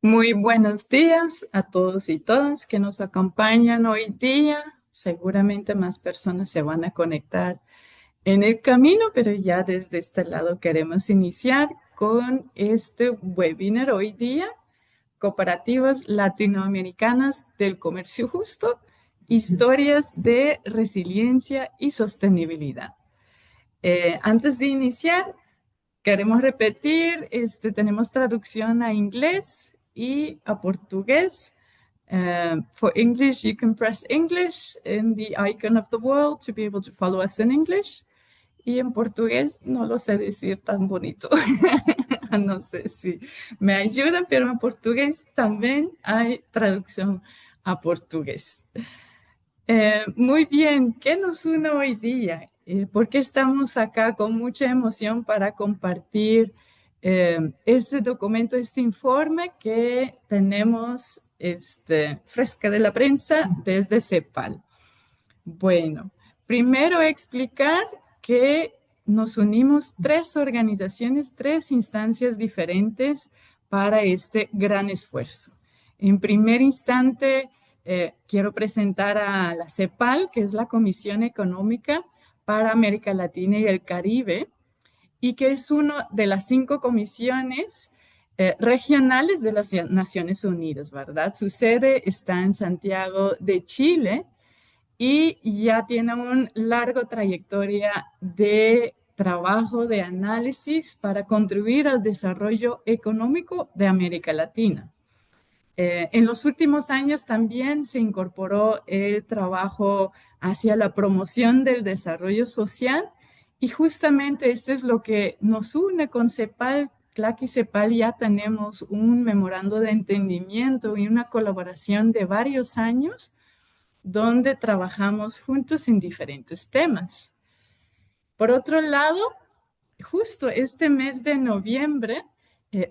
Muy buenos días a todos y todas que nos acompañan hoy día. Seguramente más personas se van a conectar en el camino, pero ya desde este lado queremos iniciar con este webinar hoy día, Cooperativas Latinoamericanas del Comercio Justo, historias de resiliencia y sostenibilidad. Antes de iniciar, queremos repetir, tenemos traducción a inglés y a portugués. For English, you can press English in the icon of the world to be able to follow us in English. Y en portugués no lo sé decir tan bonito. No sé si me ayudan, pero en portugués también hay traducción a portugués. Muy bien, ¿qué nos une hoy día? ¿Por qué estamos acá con mucha emoción para compartir este documento, este informe que tenemos fresca de la prensa desde CEPAL? Bueno, primero explicar que nos unimos tres organizaciones, tres instancias diferentes para este gran esfuerzo. En primer instante, quiero presentar a la CEPAL, que es la Comisión Económica para América Latina y el Caribe, y que es una de las 5 comisiones regionales de las Naciones Unidas, ¿verdad? Su sede está en Santiago de Chile y ya tiene una larga trayectoria de trabajo, de análisis para contribuir al desarrollo económico de América Latina. En los últimos años también se incorporó el trabajo hacia la promoción del desarrollo social y justamente esto es lo que nos une con CEPAL. CLAC y CEPAL ya tenemos un memorando de entendimiento y una colaboración de varios años donde trabajamos juntos en diferentes temas. Por otro lado, justo este mes de noviembre,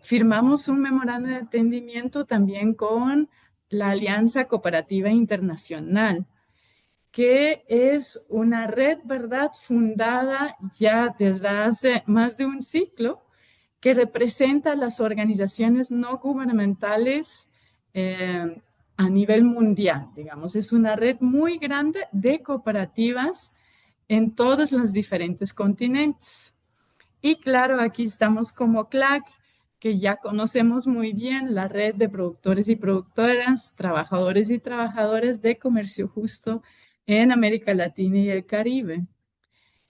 firmamos un memorando de entendimiento también con la Alianza Cooperativa Internacional, que es una red, ¿verdad?, fundada ya desde hace más de un siglo, que representa a las organizaciones no gubernamentales a nivel mundial, digamos. Es una red muy grande de cooperativas en todos los diferentes continentes. Y claro, aquí estamos como CLAC, que ya conocemos muy bien la red de productores y productoras, trabajadores y trabajadoras de comercio justo en América Latina y el Caribe.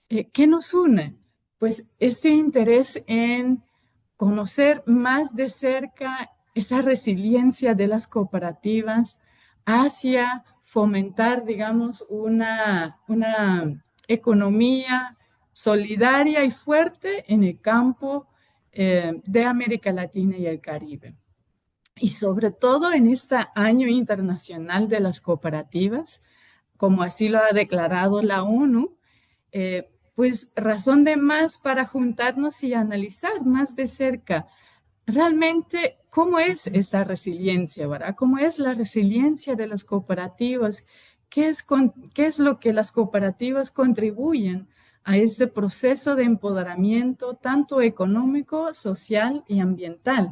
¿Qué nos une? Pues este interés en conocer más de cerca esa resiliencia de las cooperativas hacia fomentar, digamos, una economía solidaria y fuerte en el campo de América Latina y el Caribe. Y sobre todo en este Año Internacional de las Cooperativas, como así lo ha declarado la ONU, pues razón de más para juntarnos y analizar más de cerca realmente cómo es esta resiliencia, ¿verdad? ¿Cómo es la resiliencia de las cooperativas? ¿Qué es lo que las cooperativas contribuyen a ese proceso de empoderamiento tanto económico, social y ambiental?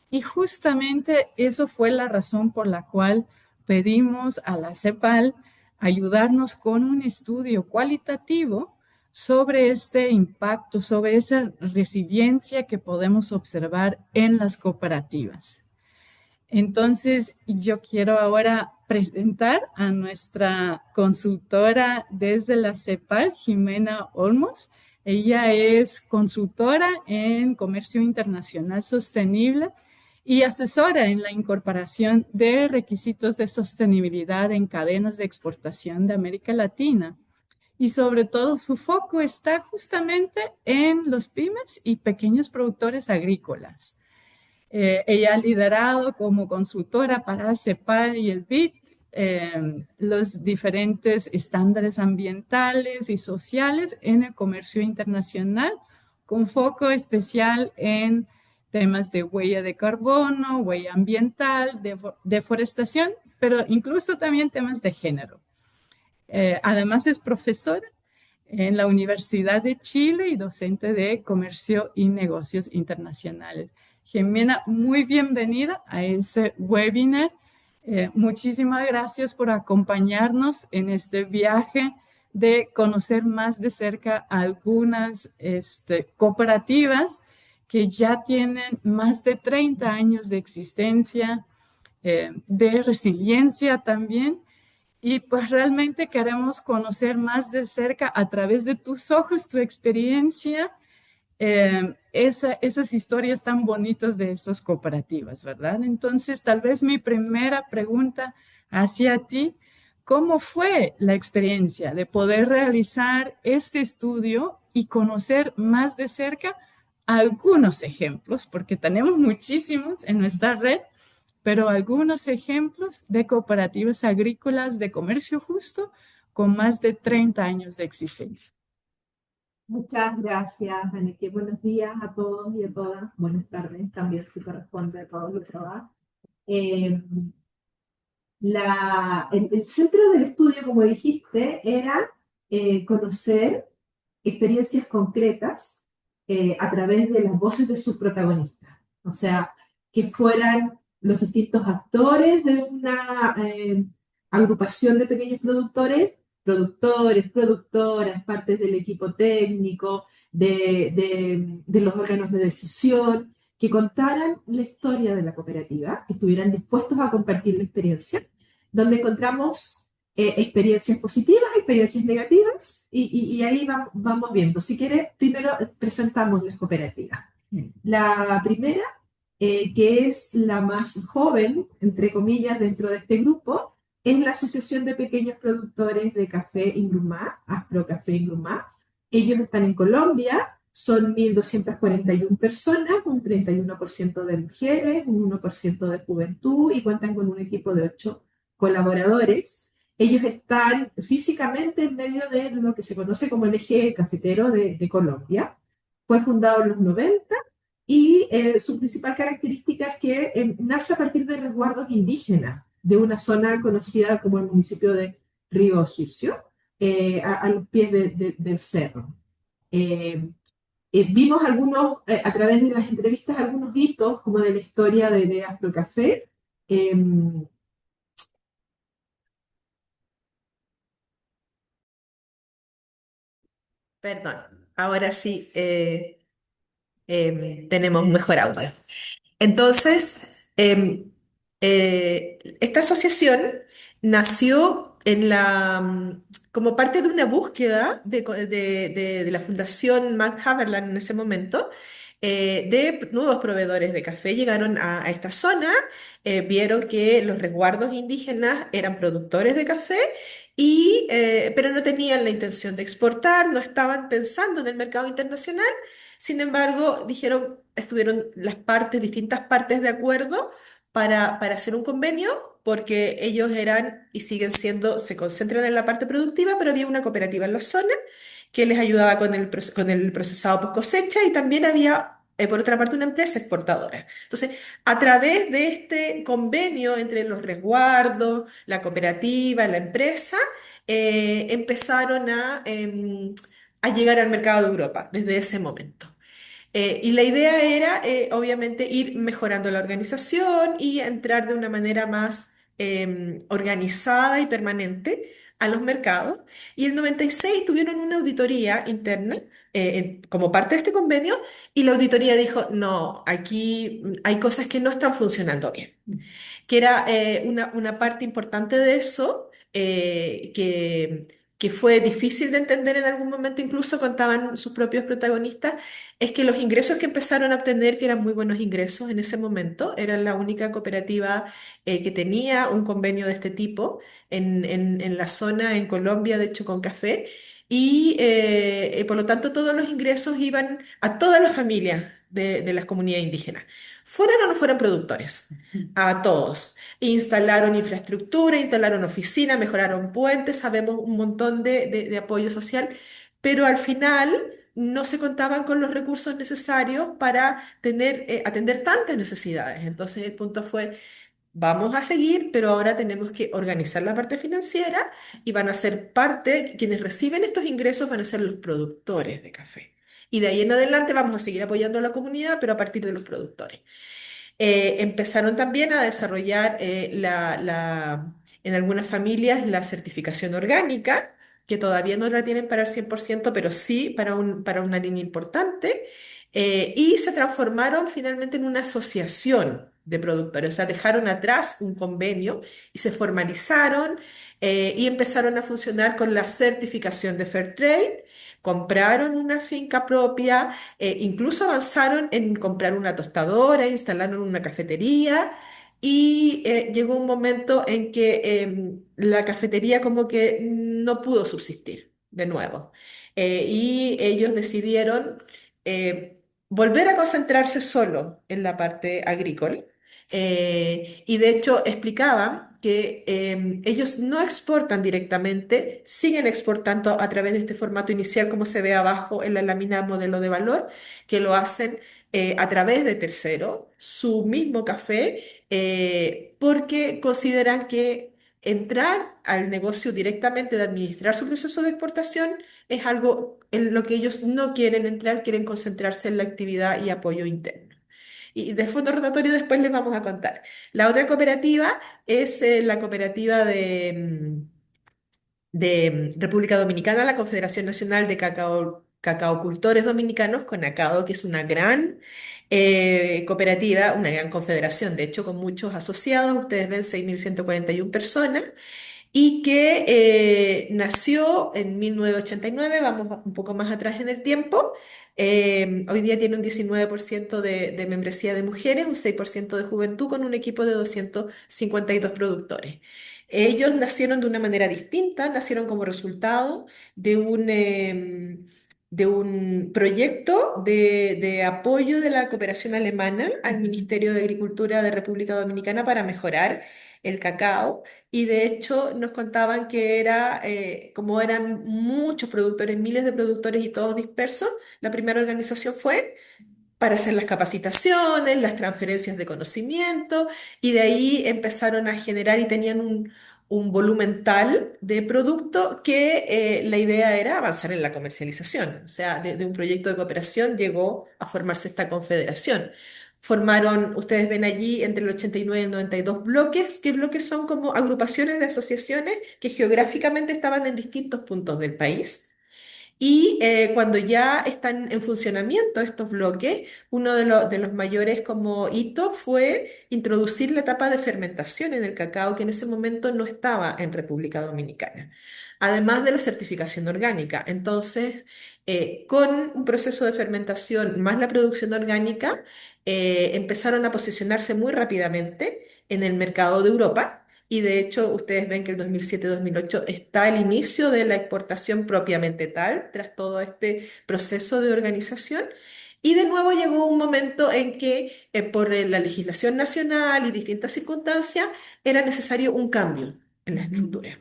Y justamente eso fue la razón por la cual pedimos a la CEPAL ayudarnos con un estudio cualitativo sobre este impacto, sobre esa resiliencia que podemos observar en las cooperativas. Entonces, yo quiero ahora presentar a nuestra consultora desde la CEPAL, Jimena Olmos. Ella es consultora en comercio internacional sostenible y asesora en la incorporación de requisitos de sostenibilidad en cadenas de exportación de América Latina. Y sobre todo su foco está justamente en los pymes y pequeños productores agrícolas. Ella ha liderado como consultora para CEPAL y el BID los diferentes estándares ambientales y sociales en el comercio internacional, con foco especial en temas de huella de carbono, huella ambiental, deforestación, pero incluso también temas de género. Además es profesora en la Universidad de Chile y docente de Comercio y Negocios Internacionales. Jimena, muy bienvenida a ese webinar. Muchísimas gracias por acompañarnos en este viaje de conocer más de cerca algunas cooperativas que ya tienen más de 30 años de existencia, de resiliencia también. Y pues realmente queremos conocer más de cerca a través de tus ojos, tu experiencia, esas historias tan bonitas de estas cooperativas, ¿verdad? Entonces, tal vez mi primera pregunta hacia ti, ¿cómo fue la experiencia de poder realizar este estudio y conocer más de cerca algunos ejemplos? Porque tenemos muchísimos en nuestra red, pero algunos ejemplos de cooperativas agrícolas de comercio justo con más de 30 años de existencia. Muchas gracias, Aneke. Buenos días a todos y a todas. Buenas tardes, también si corresponde a todos los trabajos. Eh, el centro del estudio, como dijiste, era conocer experiencias concretas a través de las voces de sus protagonistas. O sea, que fueran los distintos actores de una agrupación de pequeños productores, productoras, partes del equipo técnico, de los órganos de decisión, que contaran la historia de la cooperativa, que estuvieran dispuestos a compartir la experiencia, donde encontramos experiencias positivas, experiencias negativas, y ahí vamos viendo. Si quieres, primero presentamos las cooperativas. La primera, que es la más joven, entre comillas, dentro de este grupo, es la Asociación de Pequeños Productores de Café Ingrumá, Aspro Café Ingrumá. Ellos están en Colombia, son 1.241 personas, un 31% de mujeres, un 1% de juventud y cuentan con un equipo de 8 colaboradores. Ellos están físicamente en medio de lo que se conoce como el eje cafetero de Colombia. Fue fundado en los 90 y su principal característica es que nace a partir de resguardos indígenas de una zona conocida como el municipio de Río Sucio, a los pies del cerro. Eh, Vimos a través de las entrevistas, algunos hitos como de la historia de Astrocafé. Eh, Perdón, ahora sí tenemos un mejor audio. Entonces, esta asociación nació como parte de una búsqueda de la Fundación Max Haberland en ese momento, de nuevos proveedores de café. Llegaron a esta zona, vieron que los resguardos indígenas eran productores de café, pero no tenían la intención de exportar, no estaban pensando en el mercado internacional. Sin embargo, estuvieron distintas partes de acuerdo para hacer un convenio, porque ellos eran y siguen siendo, se concentran en la parte productiva, pero había una cooperativa en la zona que les ayudaba con el procesado post cosecha, y también había, por otra parte, una empresa exportadora. Entonces, a través de este convenio entre los resguardos, la cooperativa, la empresa, empezaron a llegar al mercado de Europa desde ese momento. Y la idea era, obviamente, ir mejorando la organización y entrar de una manera más organizada y permanente a los mercados. Y el 96 tuvieron una auditoría interna como parte de este convenio, y la auditoría dijo, no, aquí hay cosas que no están funcionando bien, que era una parte importante de eso, que fue difícil de entender en algún momento, incluso contaban sus propios protagonistas, es que los ingresos que empezaron a obtener, que eran muy buenos ingresos en ese momento, eran la única cooperativa que tenía un convenio de este tipo en la zona, en Colombia, de hecho, con café. Y por lo tanto todos los ingresos iban a todas las familias de las comunidades indígenas, fueran o no fueran productores, a todos. Instalaron infraestructura, instalaron oficinas, mejoraron puentes, sabemos un montón de apoyo social, pero al final no se contaban con los recursos necesarios para atender tantas necesidades. Entonces el punto fue, vamos a seguir, pero ahora tenemos que organizar la parte financiera, y van a ser parte, quienes reciben estos ingresos van a ser los productores de café. Y de ahí en adelante vamos a seguir apoyando a la comunidad, pero a partir de los productores. Empezaron también a desarrollar en algunas familias la certificación orgánica, que todavía no la tienen para el 100%, pero sí para una línea importante, y se transformaron finalmente en una asociación de productores, o sea, dejaron atrás un convenio y se formalizaron y empezaron a funcionar con la certificación de Fair Trade, compraron una finca propia, incluso avanzaron en comprar una tostadora, instalaron una cafetería y llegó un momento en que la cafetería como que no pudo subsistir de nuevo. Y ellos decidieron volver a concentrarse solo en la parte agrícola. Y de hecho explicaban que ellos no exportan directamente, siguen exportando a través de este formato inicial, como se ve abajo en la lámina modelo de valor, que lo hacen a través de tercero, su mismo café, porque consideran que entrar al negocio directamente de administrar su proceso de exportación es algo en lo que ellos no quieren entrar, quieren concentrarse en la actividad y apoyo interno. Y de fondo rotatorio después les vamos a contar. La otra cooperativa es la cooperativa de República Dominicana, la Confederación Nacional de Cacaocultores Dominicanos, CONACADO, que es una gran cooperativa, una gran confederación, de hecho, con muchos asociados. Ustedes ven 6.141 personas y que nació en 1989, vamos un poco más atrás en el tiempo. Hoy día tiene un 19% de membresía de mujeres, un 6% de juventud, con un equipo de 252 productores. Ellos nacieron de una manera distinta, nacieron como resultado de un proyecto de apoyo de la cooperación alemana al Ministerio de Agricultura de República Dominicana para mejorar el cacao. Y de hecho nos contaban que era, como eran muchos productores, miles de productores y todos dispersos, la primera organización fue para hacer las capacitaciones, las transferencias de conocimiento, y de ahí empezaron a generar y tenían un volumen tal de producto que la idea era avanzar en la comercialización. O sea, de un proyecto de cooperación llegó a formarse esta confederación. Formaron, ustedes ven allí, entre el 89 y el 92 bloques, que bloques son como agrupaciones de asociaciones que geográficamente estaban en distintos puntos del país. Y cuando ya están en funcionamiento estos bloques, uno de los mayores como hitos fue introducir la etapa de fermentación en el cacao, que en ese momento no estaba en República Dominicana, además de la certificación orgánica. Entonces, con un proceso de fermentación más la producción orgánica, empezaron a posicionarse muy rápidamente en el mercado de Europa. Y de hecho, ustedes ven que el 2007-2008 está el inicio de la exportación propiamente tal, tras todo este proceso de organización. Y de nuevo llegó un momento en que, por la legislación nacional y distintas circunstancias, era necesario un cambio en la estructura.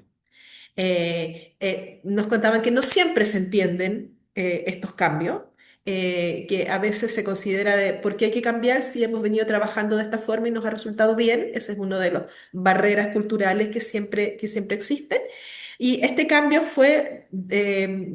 Nos contaban que no siempre se entienden estos cambios, que a veces se considera de por qué hay que cambiar si hemos venido trabajando de esta forma y nos ha resultado bien. Ese es uno de los barreras culturales que siempre existen. Y este cambio fue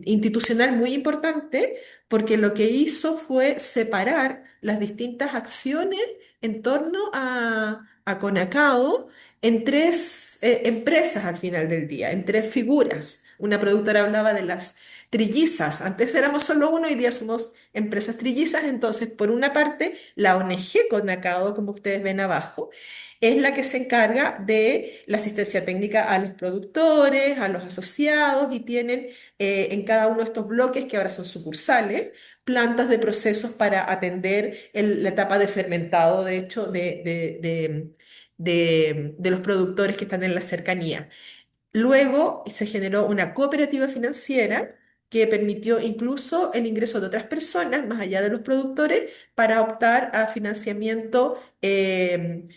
institucional muy importante porque lo que hizo fue separar las distintas acciones en torno a Conacao en tres empresas al final del día, en tres figuras. Una productora hablaba de las trillizas. Antes éramos solo uno, hoy día somos empresas trillizas. Entonces, por una parte, la ONG Conacao, como ustedes ven abajo, es la que se encarga de la asistencia técnica a los productores, a los asociados, y tienen en cada uno de estos bloques, que ahora son sucursales, plantas de procesos para atender la etapa de fermentado, de hecho, de los productores que están en la cercanía. Luego se generó una cooperativa financiera que permitió incluso el ingreso de otras personas, más allá de los productores, para optar a financiamiento de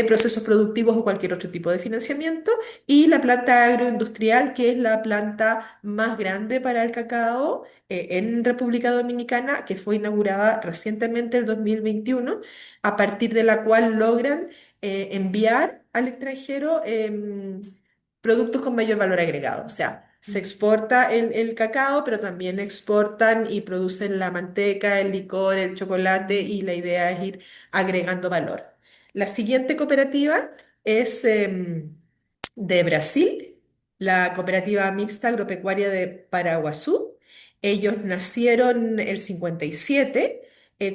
procesos productivos o cualquier otro tipo de financiamiento. Y la planta agroindustrial, que es la planta más grande para el cacao en República Dominicana, que fue inaugurada recientemente el 2021, a partir de la cual logran enviar al extranjero productos con mayor valor agregado. O sea, Se exporta el cacao, pero también exportan y producen la manteca, el licor, el chocolate y la idea es ir agregando valor. La siguiente cooperativa es de Brasil, la Cooperativa Mixta Agropecuaria de Paraguazú. Ellos nacieron el 57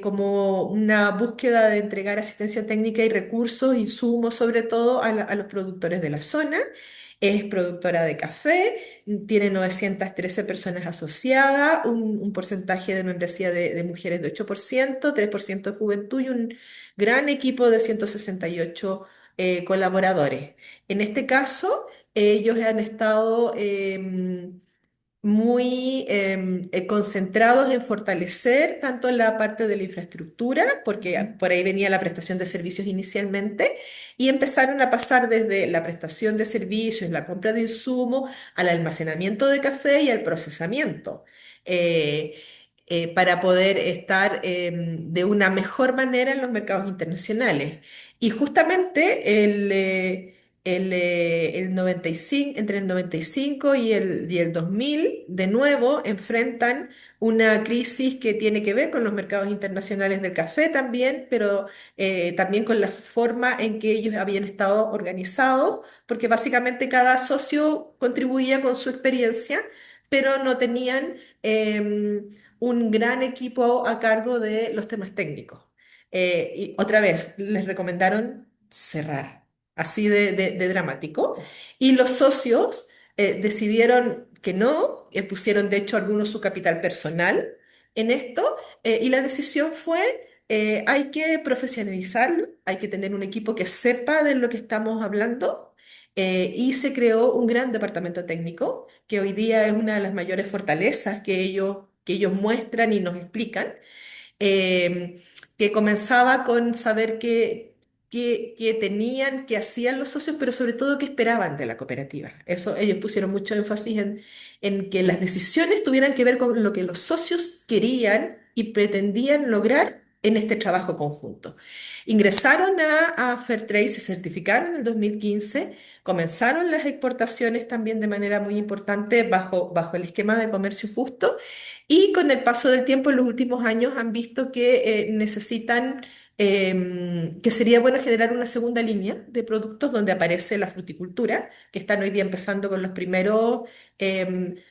como una búsqueda de entregar asistencia técnica y recursos, insumos sobre todo a los productores de la zona. Es productora de café, tiene 913 personas asociadas, un porcentaje de membresía de mujeres de 8%, 3% de juventud y un gran equipo de 168 colaboradores. En este caso, ellos han estado muy concentrados en fortalecer tanto la parte de la infraestructura, porque por ahí venía la prestación de servicios inicialmente, y empezaron a pasar desde la prestación de servicios, la compra de insumos, al almacenamiento de café y al procesamiento. eh, para poder estar de una mejor manera en los mercados internacionales. Y justamente el 95, entre el 95 y el 2000, de nuevo, enfrentan una crisis que tiene que ver con los mercados internacionales del café también, pero también con la forma en que ellos habían estado organizados, porque básicamente cada socio contribuía con su experiencia, pero no tenían un gran equipo a cargo de los temas técnicos. Y otra vez, les recomendaron cerrar, así de dramático. Y los socios decidieron que no, pusieron de hecho algunos su capital personal en esto, y la decisión fue, hay que profesionalizarlo, hay que tener un equipo que sepa de lo que estamos hablando. Y se creó un gran departamento técnico, que hoy día es una de las mayores fortalezas que ellos muestran y nos explican, eh, que comenzaba con saber qué tenían, qué hacían los socios, pero sobre todo qué esperaban de la cooperativa. Eso, ellos pusieron mucho énfasis en que las decisiones tuvieran que ver con lo que los socios querían y pretendían lograr en este trabajo conjunto. Ingresaron a Fairtrade, se certificaron en el 2015, comenzaron las exportaciones también de manera muy importante bajo el esquema de comercio justo, y con el paso del tiempo, en los últimos años, han visto que necesitan, que sería bueno generar una segunda línea de productos donde aparece la fruticultura, que están hoy día empezando con los primeros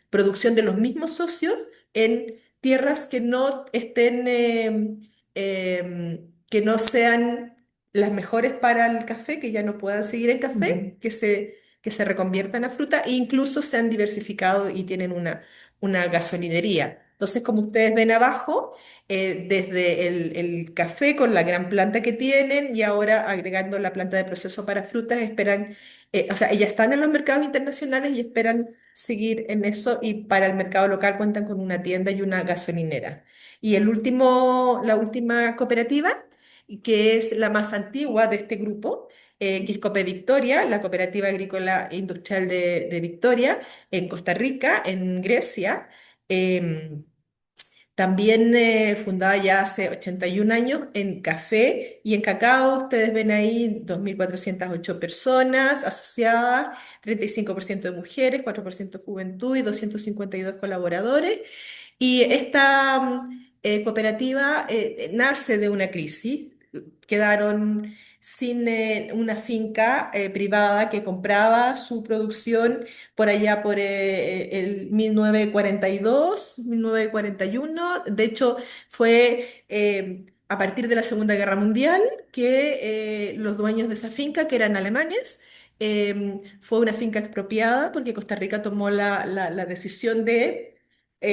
producción de los mismos socios en tierras que no estén, que no sean las mejores para el café, que ya no puedan seguir en café, que se reconviertan a fruta e incluso se han diversificado y tienen una gasolinería. Entonces, como ustedes ven abajo, desde el café con la gran planta que tienen y ahora agregando la planta de proceso para frutas, esperan, o sea, ellas están en los mercados internacionales y esperan seguir en eso, y para el mercado local cuentan con una tienda y una gasolinera. Y la última cooperativa, que es la más antigua de este grupo, que es Cope Victoria, la Cooperativa Agrícola e Industrial de Victoria, en Costa Rica, en Grecia. em, También fundada ya hace 81 años en café y en cacao. Ustedes ven ahí 2.408 personas asociadas, 35% de mujeres, 4% de juventud y 252 colaboradores. Y esta cooperativa nace de una crisis. Quedaron sin una finca privada que compraba su producción por allá por el 1942, 1941. De hecho, fue a partir de la Segunda Guerra Mundial que los dueños de esa finca, que eran alemanes, fue una finca expropiada porque Costa Rica tomó la decisión de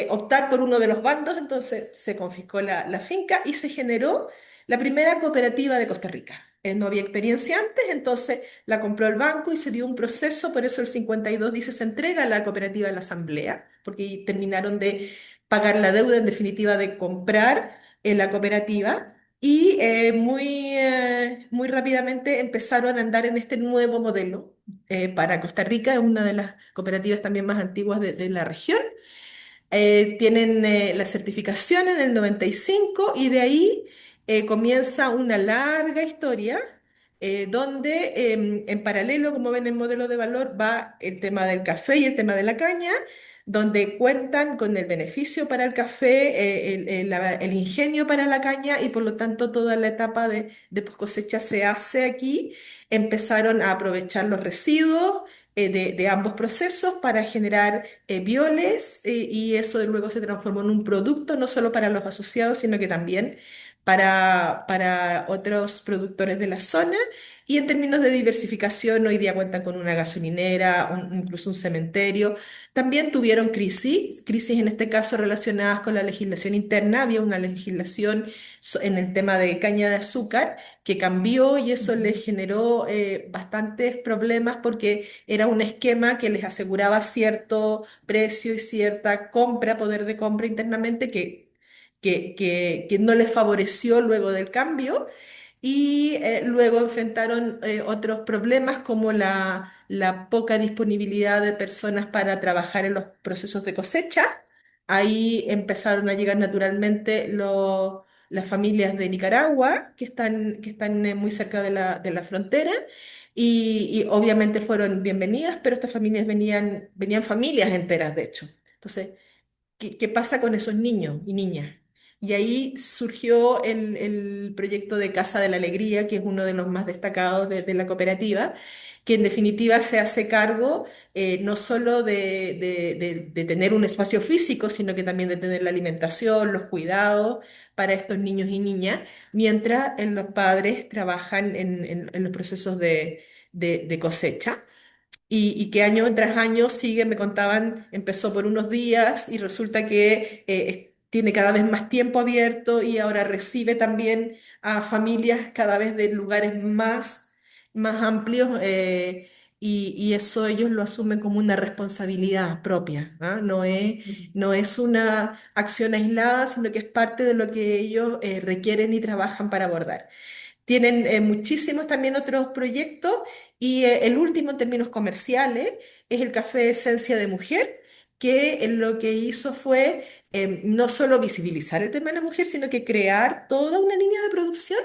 optar por uno de los bandos. Entonces se confiscó la finca y se generó la primera cooperativa de Costa Rica. No había experiencia antes, entonces la compró el banco y se dio un proceso. Por eso el 52 dice se entrega a la cooperativa a la asamblea, porque terminaron de pagar la deuda, en definitiva, de comprar la cooperativa. Y muy rápidamente empezaron a andar en este nuevo modelo para Costa Rica. Es una de las cooperativas también más antiguas de la región. Tienen la certificación en el 95 y de ahí comienza una larga historia donde en paralelo, como ven en modelo de valor, va el tema del café y el tema de la caña, donde cuentan con el beneficio para el café, el ingenio para la caña y por lo tanto toda la etapa de post cosecha se hace aquí. Empezaron a aprovechar los residuos de ambos procesos para generar bioles y eso luego se transformó en un producto no solo para los asociados, sino que también para otros productores de la zona. Y en términos de diversificación, hoy día cuentan con una gasolinera, incluso un cementerio. También tuvieron crisis en este caso relacionadas con la legislación interna. Había una legislación en el tema de caña de azúcar que cambió y eso les generó bastantes problemas porque era un esquema que les aseguraba cierto precio y cierta compra, poder de compra internamente que no les favoreció luego del cambio y luego enfrentaron otros problemas como la poca disponibilidad de personas para trabajar en los procesos de cosecha. Ahí empezaron a llegar naturalmente las familias de Nicaragua que están muy cerca de la frontera y obviamente fueron bienvenidas, pero estas familias venían familias enteras, de hecho. Entonces, ¿qué pasa con esos niños y niñas? Y ahí surgió el proyecto de Casa de la Alegría, que es uno de los más destacados de la cooperativa, que en definitiva se hace cargo no solo de tener un espacio físico, sino que también de tener la alimentación, los cuidados para estos niños y niñas, mientras los padres trabajan en los procesos de cosecha y que año tras año sigue, me contaban, empezó por unos días y resulta que tiene cada vez más tiempo abierto y ahora recibe también a familias cada vez de lugares más amplios y eso ellos lo asumen como una responsabilidad propia, ¿ah? No es una acción aislada, sino que es parte de lo que ellos requieren y trabajan para abordar. Tienen muchísimos también otros proyectos y el último en términos comerciales es el café Esencia de Mujer, que lo que hizo fue no solo visibilizar el tema de la mujer, sino que crear toda una línea de producción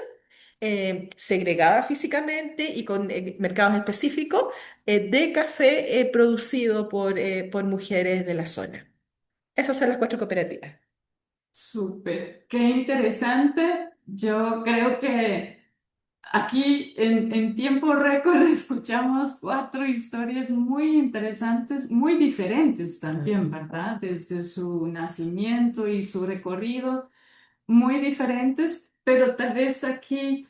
segregada físicamente y con mercados específicos de café producido por mujeres de la zona. Esas son las cuatro cooperativas. Súper, qué interesante. Yo creo que aquí en tiempo récord escuchamos cuatro historias muy interesantes, muy diferentes también, ¿verdad? Desde su nacimiento y su recorrido muy diferentes, pero tal vez aquí,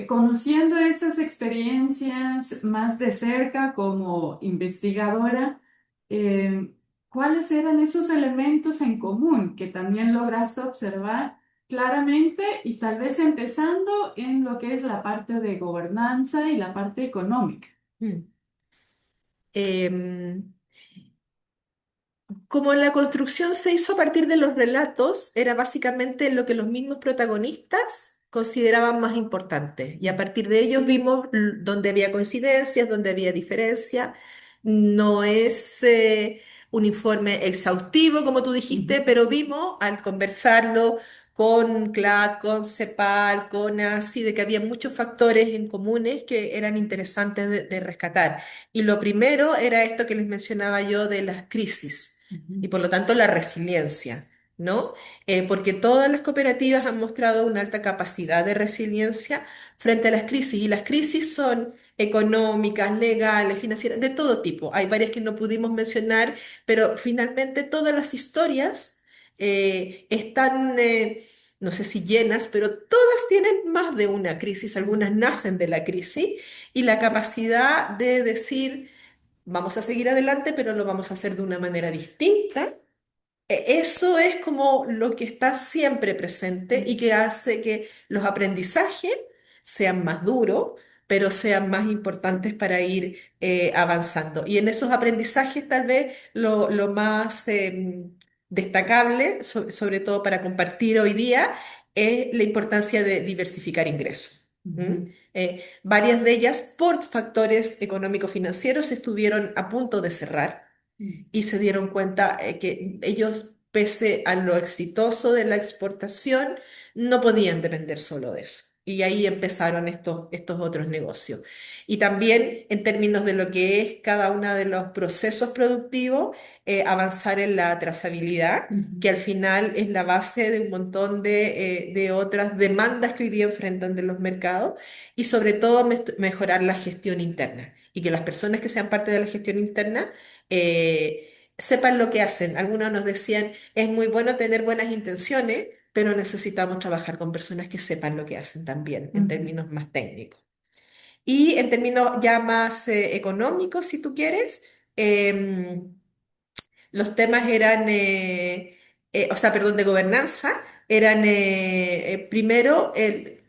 conociendo esas experiencias más de cerca como investigadora, eh, ¿cuáles eran esos elementos en común que también lograste observar claramente y tal vez empezando en lo que es la parte de gobernanza y la parte económica? Mm. Em, Como la construcción se hizo a partir de los relatos, era básicamente lo que los mismos protagonistas consideraban más importante. Y a partir de ellos vimos donde había coincidencias, donde había diferencias. No es un informe exhaustivo, como tú dijiste, Ujú. pero vimos al conversarlo con CLAC, con CEPAL, con ASI, de que había muchos factores en comunes que eran interesantes de rescatar. Y lo primero era esto que les mencionaba yo de las crisis y Ujú. por lo tanto la resiliencia, ¿no? Porque todas las cooperativas han mostrado una alta capacidad de resiliencia frente a las crisis y las crisis son económicas, legales, financieras, de todo tipo. Hay varias que no pudimos mencionar, pero finalmente todas las historias están... no sé si llenas, pero todas tienen más de una crisis, algunas nacen de la crisis y la capacidad de decir, vamos a seguir adelante, pero lo vamos a hacer de una manera distinta. Eso es como lo que está siempre presente y que hace que los aprendizajes sean más duros, pero sean más importantes para ir avanzando. Y en esos aprendizajes tal vez lo más destacable, sobre todo para compartir hoy día, es la importancia de diversificar ingresos. ¿Mm? Ujú. Varias de ellas, por factores económico-financieros, estuvieron a punto de cerrar y se dieron cuenta que ellos, pese a lo exitoso de la exportación, no podían depender solo de eso. Y ahí empezaron estos otros negocios. Y también en términos de lo que es cada uno de los procesos productivos, avanzar en la trazabilidad, que al final es la base de un montón de otras demandas que hoy día enfrentan de los mercados, y sobre todo mejorar la gestión interna y que las personas que sean parte de la gestión interna sepan lo que hacen. Algunos nos decían, es muy bueno tener buenas intenciones, pero necesitamos trabajar con personas que sepan lo que hacen también en Ujú, términos más técnicos. Y en términos ya más económicos, si tú quieres, em, los temas eran, o sea, perdón, de gobernanza, eran primero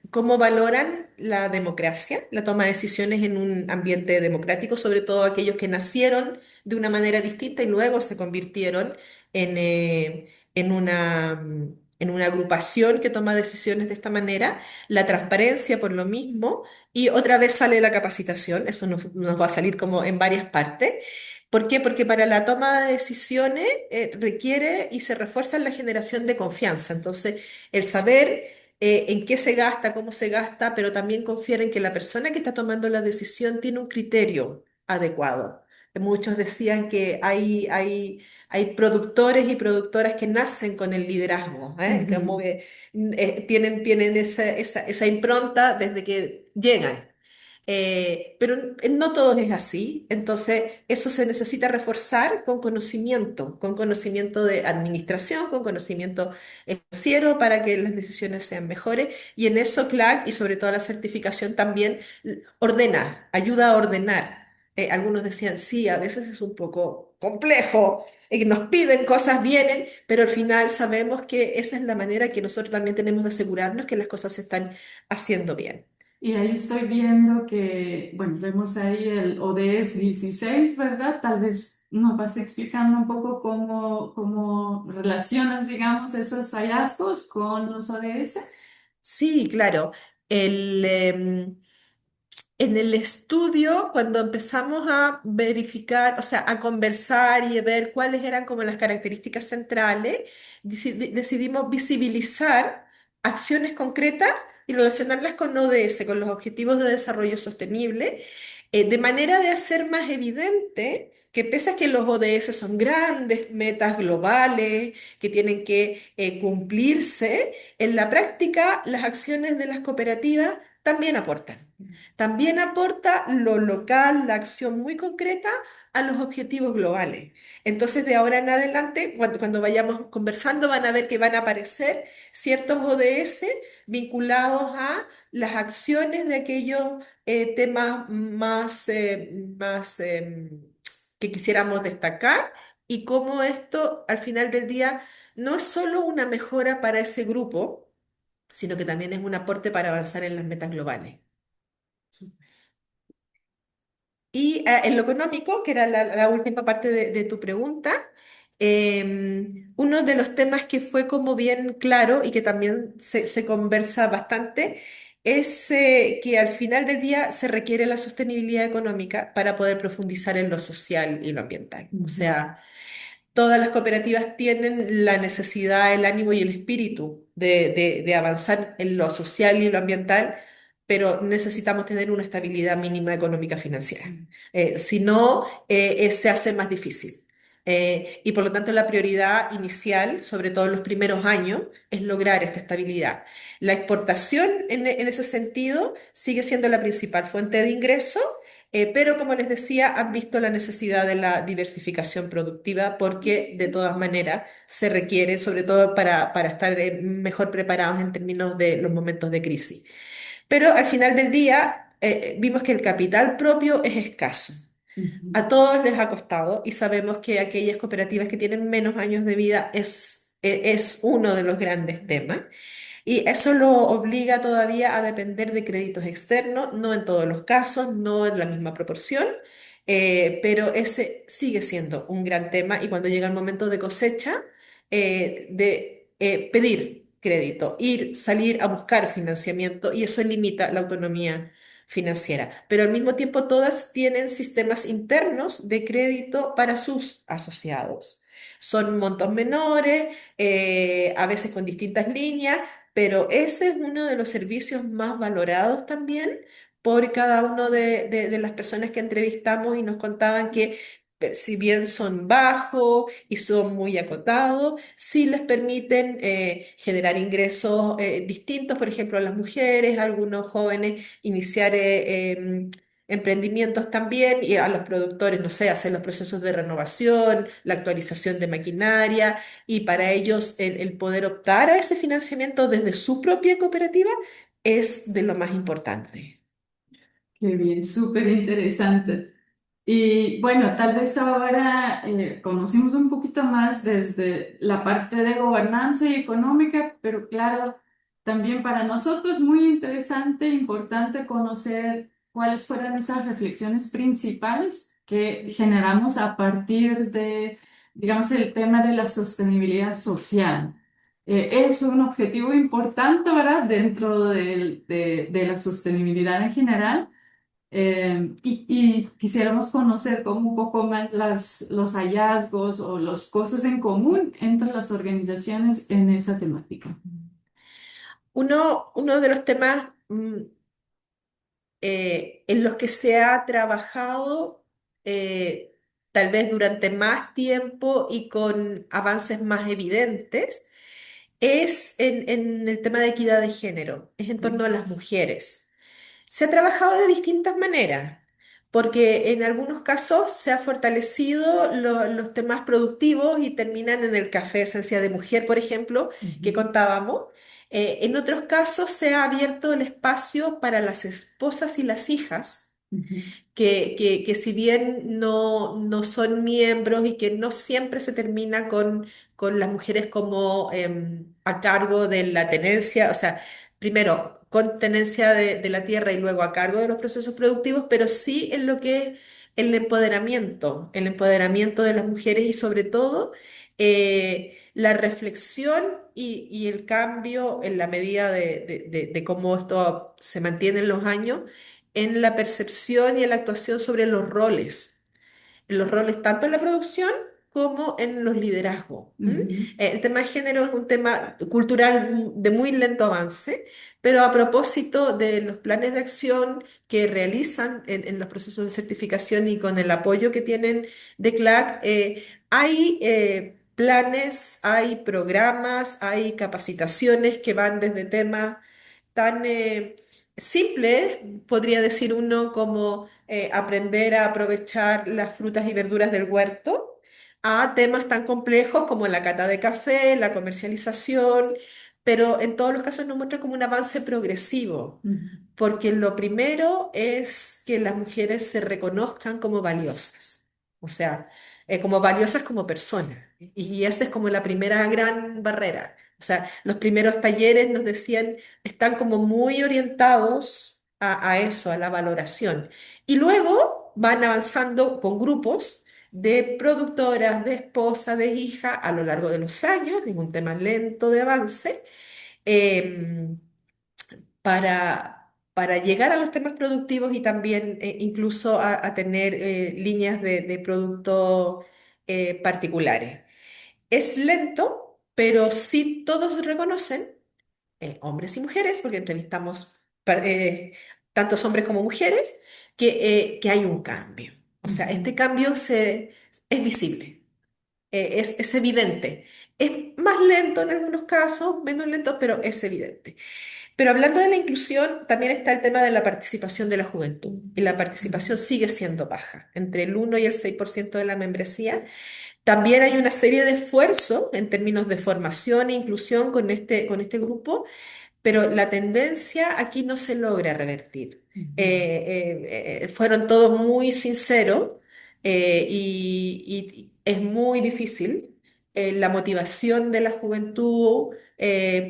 cómo valoran la democracia, la toma de decisiones en un ambiente democrático, sobre todo aquellos que nacieron de una manera distinta y luego se convirtieron en en una agrupación que toma decisiones de esta manera, la transparencia por lo mismo, y otra vez sale la capacitación, eso nos va a salir como en varias partes. ¿Por qué? Porque para la toma de decisiones requiere y se refuerza en la generación de confianza. Entonces, el saber en qué se gasta, cómo se gasta, pero también confiar en que la persona que está tomando la decisión tiene un criterio adecuado. Muchos decían que hay productores y productoras que nacen con el liderazgo, ¿eh? Como ujú. que tienen esa impronta desde que llegan. Pero no todo es así, entonces eso se necesita reforzar con conocimiento de administración, con conocimiento financiero para que las decisiones sean mejores. Y en eso CLAC y sobre todo la certificación también ordena, ayuda a ordenar. Algunos decían, sí, a veces es un poco complejo, nos piden cosas, vienen, pero al final sabemos que esa es la manera que nosotros también tenemos de asegurarnos que las cosas se están haciendo bien. Y ahí estoy viendo que, bueno, vemos ahí el ODS 16, ¿verdad? Tal vez nos vas explicando un poco cómo relacionas, digamos, esos hallazgos con los ODS. Sí, claro. El, en el estudio, cuando empezamos a verificar, o sea, a conversar y a ver cuáles eran como las características centrales, decidimos visibilizar acciones concretas y relacionarlas con ODS, con los Objetivos de Desarrollo Sostenible, de manera de hacer más evidente que pese a que los ODS son grandes metas globales que tienen que cumplirse, en la práctica las acciones de las cooperativas también aportan. También aporta lo local, la acción muy concreta a los objetivos globales. Entonces, de ahora en adelante, cuando vayamos conversando, van a ver que van a aparecer ciertos ODS vinculados a las acciones de aquellos temas que quisiéramos destacar y cómo esto, al final del día, no es solo una mejora para ese grupo, sino que también es un aporte para avanzar en las metas globales. Y en lo económico, que era la última parte de tu pregunta, uno de los temas que fue como bien claro y que también se conversa bastante es que al final del día se requiere la sostenibilidad económica para poder profundizar en lo social y lo ambiental. O Ujú. sea, todas las cooperativas tienen la necesidad, el ánimo y el espíritu de avanzar en lo social y lo ambiental, pero necesitamos tener una estabilidad mínima económica financiera. Si no, se hace más difícil. Y por lo tanto, la prioridad inicial, sobre todo en los primeros años, es lograr esta estabilidad. La exportación, en ese sentido, sigue siendo la principal fuente de ingreso, pero como les decía, han visto la necesidad de la diversificación productiva porque de todas maneras se requiere, sobre todo para estar mejor preparados en términos de los momentos de crisis. Pero al final del día vimos que el capital propio es escaso. Ujú. A todos les ha costado y sabemos que aquellas cooperativas que tienen menos años de vida es uno de los grandes temas. Y eso lo obliga todavía a depender de créditos externos, no en todos los casos, no en la misma proporción, pero ese sigue siendo un gran tema y cuando llega el momento de cosecha, de pedir crédito, salir a buscar financiamiento y eso limita la autonomía financiera. Pero al mismo tiempo todas tienen sistemas internos de crédito para sus asociados. Son montos menores, a veces con distintas líneas, pero ese es uno de los servicios más valorados también por cada uno de las personas que entrevistamos y nos contaban que si bien son bajos y son muy acotados, sí les permiten generar ingresos distintos, por ejemplo, a las mujeres, a algunos jóvenes iniciar emprendimientos también y a los productores, no sé, hacer los procesos de renovación, la actualización de maquinaria y para ellos el poder optar a ese financiamiento desde su propia cooperativa es de lo más importante. Qué bien, súper interesante. Y bueno, tal vez ahora conocimos un poquito más desde la parte de gobernanza y económica, pero claro, también para nosotros muy interesante e importante conocer cuáles fueron esas reflexiones principales que generamos a partir de, digamos, el tema de la sostenibilidad social. Es un objetivo importante, ¿verdad?, dentro de la sostenibilidad en general. Y quisiéramos conocer como un poco más los hallazgos o las cosas en común entre las organizaciones en esa temática. Uno de los temas en los que se ha trabajado tal vez durante más tiempo y con avances más evidentes es en el tema de equidad de género, es en torno a las mujeres. Se ha trabajado de distintas maneras, porque en algunos casos se ha fortalecido los temas productivos y terminan en el café Esencia de Mujer, por ejemplo, que Ujú, contábamos. En otros casos se ha abierto el espacio para las esposas y las hijas ujú, que si bien no son miembros y que no siempre se termina con las mujeres como a cargo de la tenencia, o sea, primero con tenencia de la tierra y luego a cargo de los procesos productivos, pero sí en lo que es el empoderamiento de las mujeres y sobre todo la reflexión y el cambio en la medida de cómo esto se mantiene en los años en la percepción y en la actuación sobre los roles tanto en la producción como en los liderazgos. ¿M? ujú, El tema de género es un tema cultural de muy lento avance, pero a propósito de los planes de acción que realizan en los procesos de certificación y con el apoyo que tienen de CLAC, hay planes, hay programas, hay capacitaciones que van desde temas tan simples, podría decir uno, como aprender a aprovechar las frutas y verduras del huerto, a temas tan complejos como la cata de café, la comercialización, pero en todos los casos nos muestra como un avance progresivo, ujú, porque lo primero es que las mujeres se reconozcan como valiosas, o sea, como valiosas como personas, y esa es como la primera gran barrera. O sea, los primeros talleres nos decían están como muy orientados a eso, a la valoración. Y luego van avanzando con grupos de productoras, de esposas, de hijas a lo largo de los años, en un tema lento de avance, em, para llegar a los temas productivos y también incluso a tener líneas de productos particulares. Es lento, pero sí todos reconocen hombres y mujeres, porque entrevistamos tantos hombres como mujeres, que hay un cambio. O sea, ujú, este cambio es visible, es evidente. Es más lento en algunos casos, menos lento, pero es evidente. Pero hablando de la inclusión, también está el tema de la participación de la juventud. Y la participación ujú, sigue siendo baja, entre el 1 y el 6% de la membresía. También hay una serie de esfuerzos en términos de formación e inclusión con este grupo, pero la tendencia aquí no se logra revertir. ujú. Fueron todos muy sinceros y es muy difícil la motivación de la juventud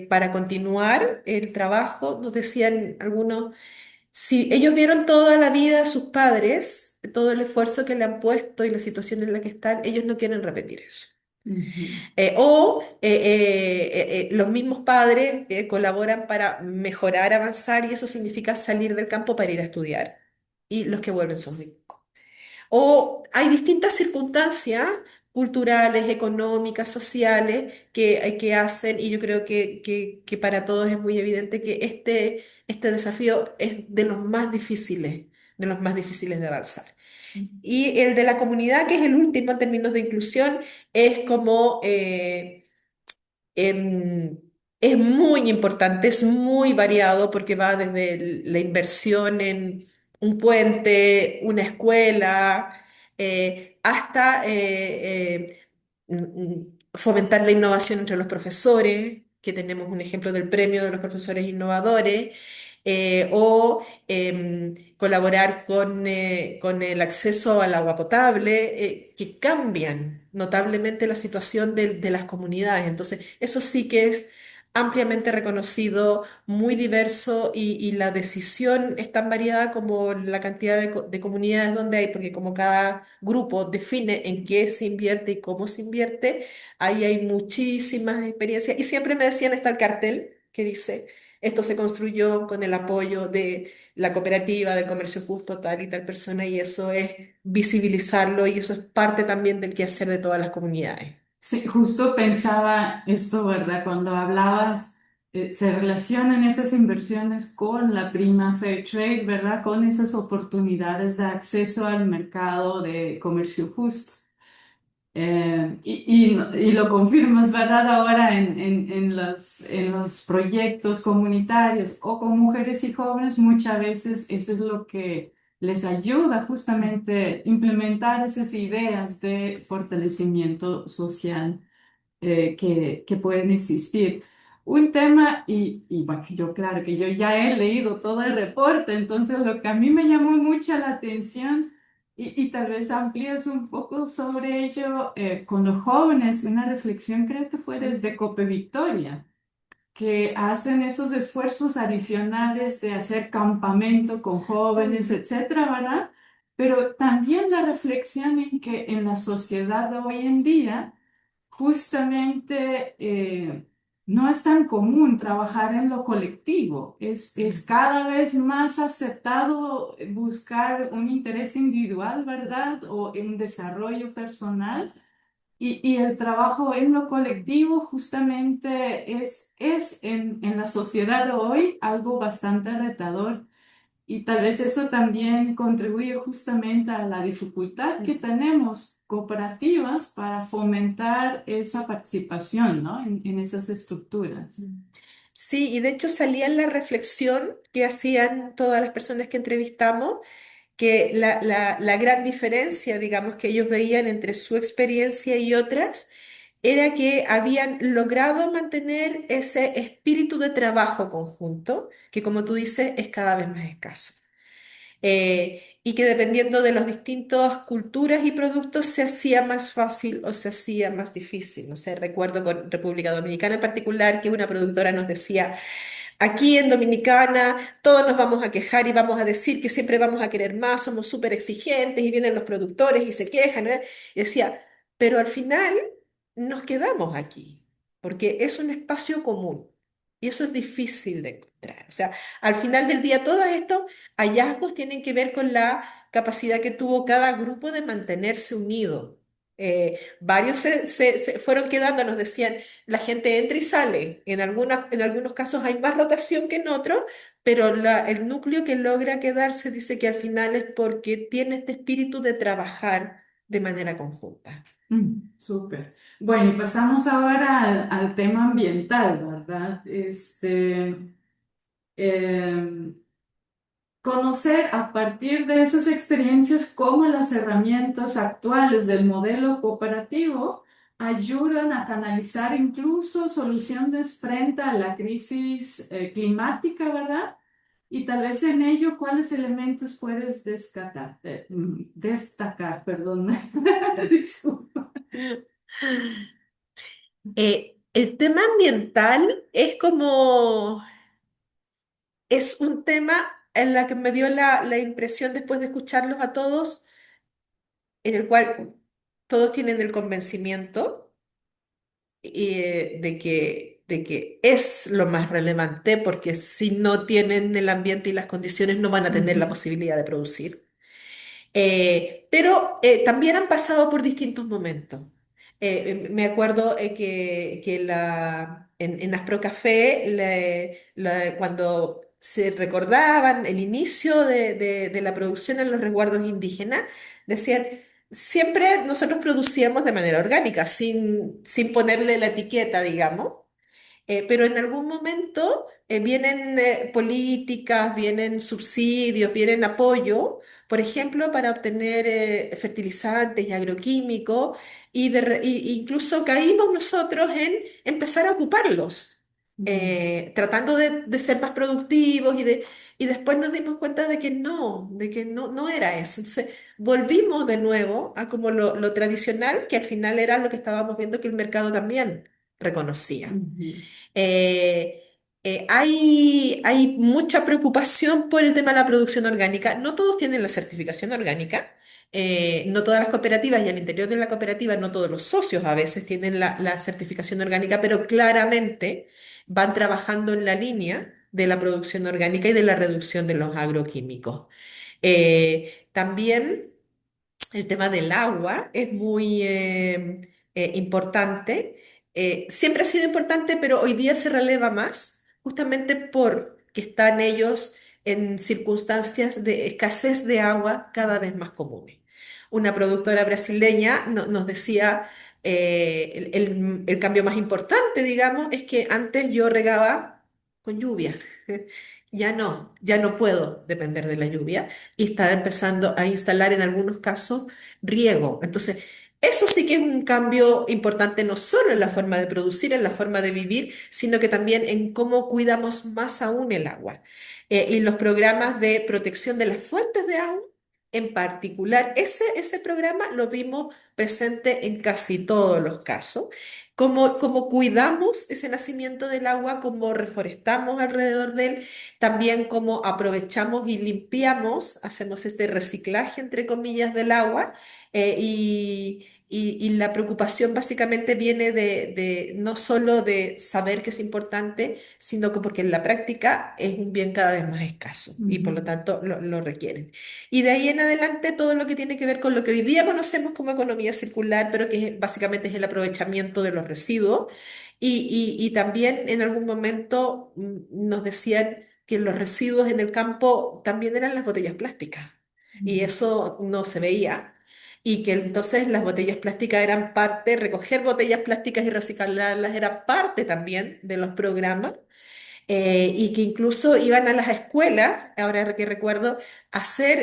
para continuar el trabajo. Nos decían algunos, si ellos vieron toda la vida a sus padres, todo el esfuerzo que le han puesto y la situación en la que están, ellos no quieren repetir eso. Ujú, Los mismos padres colaboran para mejorar, avanzar, y eso significa salir del campo para ir a estudiar. Y los que vuelven son muy pocos. O hay distintas circunstancias culturales, económicas, sociales que hacen, y yo creo que para todos es muy evidente que este desafío es de los más difíciles de avanzar. Y el de la comunidad, que es el último en términos de inclusión, es como em, es muy importante, es muy variado porque va desde la inversión en un puente, una escuela, hasta fomentar la innovación entre los profesores, que tenemos un ejemplo del premio de los profesores innovadores, o colaborar con el acceso al agua potable, que cambian notablemente la situación de las comunidades. Entonces, eso sí que es ampliamente reconocido, muy diverso y la decisión es tan variada como la cantidad de comunidades donde hay, porque como cada grupo define en qué se invierte y cómo se invierte, ahí hay muchísimas experiencias. Y siempre me decían, está el cartel que dice, esto se construyó con el apoyo de la cooperativa, del comercio justo, tal y tal persona, y eso es visibilizarlo y eso es parte también del quehacer de todas las comunidades. Sí, justo pensaba esto, ¿verdad? Cuando hablabas, se relacionan esas inversiones con la prima Fair Trade, ¿verdad? Con esas oportunidades de acceso al mercado de comercio justo. Y lo confirmas, ¿verdad? Ahora en los proyectos comunitarios o con mujeres y jóvenes, muchas veces eso es lo que les ayuda justamente implementar esas ideas de fortalecimiento social que pueden existir. Un tema, y bueno, yo claro que yo ya he leído todo el reporte, entonces lo que a mí me llamó mucho la atención, y tal vez amplíes un poco sobre ello, con los jóvenes, una reflexión creo que fue desde Cope Victoria, que hacen esos esfuerzos adicionales de hacer campamento con jóvenes, etcétera, ¿verdad? Pero también la reflexión en que en la sociedad de hoy en día, justamente no es tan común trabajar en lo colectivo. Es cada vez más aceptado buscar un interés individual, ¿verdad? O un desarrollo personal. Y el trabajo en lo colectivo justamente es en la sociedad de hoy algo bastante retador. Y tal vez eso también contribuye justamente a la dificultad que tenemos cooperativas para fomentar esa participación, ¿no? En esas estructuras. Sí, y de hecho salía en la reflexión que hacían todas las personas que entrevistamos, que la gran diferencia, digamos, que ellos veían entre su experiencia y otras, era que habían logrado mantener ese espíritu de trabajo conjunto, que como tú dices, es cada vez más escaso. Y que dependiendo de las distintas culturas y productos se hacía más fácil o se hacía más difícil. No sé, recuerdo con República Dominicana en particular que una productora nos decía, aquí en Dominicana todos nos vamos a quejar y vamos a decir que siempre vamos a querer más, somos súper exigentes y vienen los productores y se quejan, ¿eh? Y decía, pero al final nos quedamos aquí, porque es un espacio común y eso es difícil de encontrar. O sea, al final del día todos estos hallazgos tienen que ver con la capacidad que tuvo cada grupo de mantenerse unido. Varios se fueron quedando, nos decían, la gente entra y sale. En algunos casos hay más rotación que en otros, pero el núcleo que logra quedarse dice que al final es porque tiene este espíritu de trabajar de manera conjunta. Súper. Bueno, y pasamos ahora al tema ambiental, ¿verdad? Em, Conocer a partir de esas experiencias cómo las herramientas actuales del modelo cooperativo ayudan a canalizar incluso soluciones frente a la crisis climática, ¿verdad? Y tal vez en ello, ¿cuáles elementos puedes destacar, perdón, disculpa. El tema ambiental es un tema en la que me dio la impresión después de escucharlos a todos, en el cual todos tienen el convencimiento de que es lo más relevante, porque si no tienen el ambiente y las condiciones no van a tener la Ujú. posibilidad de producir. Pero también han pasado por distintos momentos. Me acuerdo que en Aspro Café, cuando se recordaban el inicio de la producción en los resguardos indígenas, decían, siempre nosotros producíamos de manera orgánica, sin ponerle la etiqueta, digamos. Pero en algún momento vienen políticas, vienen subsidios, vienen apoyo, por ejemplo, para obtener fertilizantes y agroquímicos, incluso caímos nosotros en empezar a ocuparlos, Ujú, tratando de ser más productivos y después nos dimos cuenta de que no, no era eso. Entonces, volvimos de nuevo a como lo tradicional, que al final era lo que estábamos viendo que el mercado también reconocía. ujú, Eh, hay mucha preocupación por el tema de la producción orgánica. No todos tienen la certificación orgánica. No todas las cooperativas y al interior de la cooperativa no todos los socios a veces tienen la certificación orgánica, pero claramente van trabajando en la línea de la producción orgánica y de la reducción de los agroquímicos. También el tema del agua es muy importante. Siempre ha sido importante, pero hoy día se releva más, justamente porque están ellos en circunstancias de escasez de agua cada vez más comunes. Una productora brasileña nos decía, el cambio más importante, digamos, es que antes yo regaba con lluvia. Ya no puedo depender de la lluvia y está empezando a instalar en algunos casos riego. Entonces, eso sí que es un cambio importante, no solo en la forma de producir, en la forma de vivir, sino que también en cómo cuidamos más aún el agua. Y los programas de protección de las fuentes de agua, en particular, ese programa lo vimos presente en casi todos los casos. Cómo cuidamos ese nacimiento del agua, cómo reforestamos alrededor de él, también cómo aprovechamos y limpiamos, hacemos este reciclaje, entre comillas, del agua. Y la preocupación básicamente viene de no solo de saber que es importante, sino que porque en la práctica es un bien cada vez más escaso y por lo ujú, tanto lo requieren. Y de ahí en adelante todo lo que tiene que ver con lo que hoy día conocemos como economía circular, pero que básicamente es el aprovechamiento de los residuos. Y también en algún momento nos decían que los residuos en el campo también eran las botellas plásticas y ujú, eso no se veía. Y que entonces las botellas plásticas eran parte, recoger botellas plásticas y reciclarlas era parte también de los programas, y que incluso iban a las escuelas, ahora que recuerdo, hacer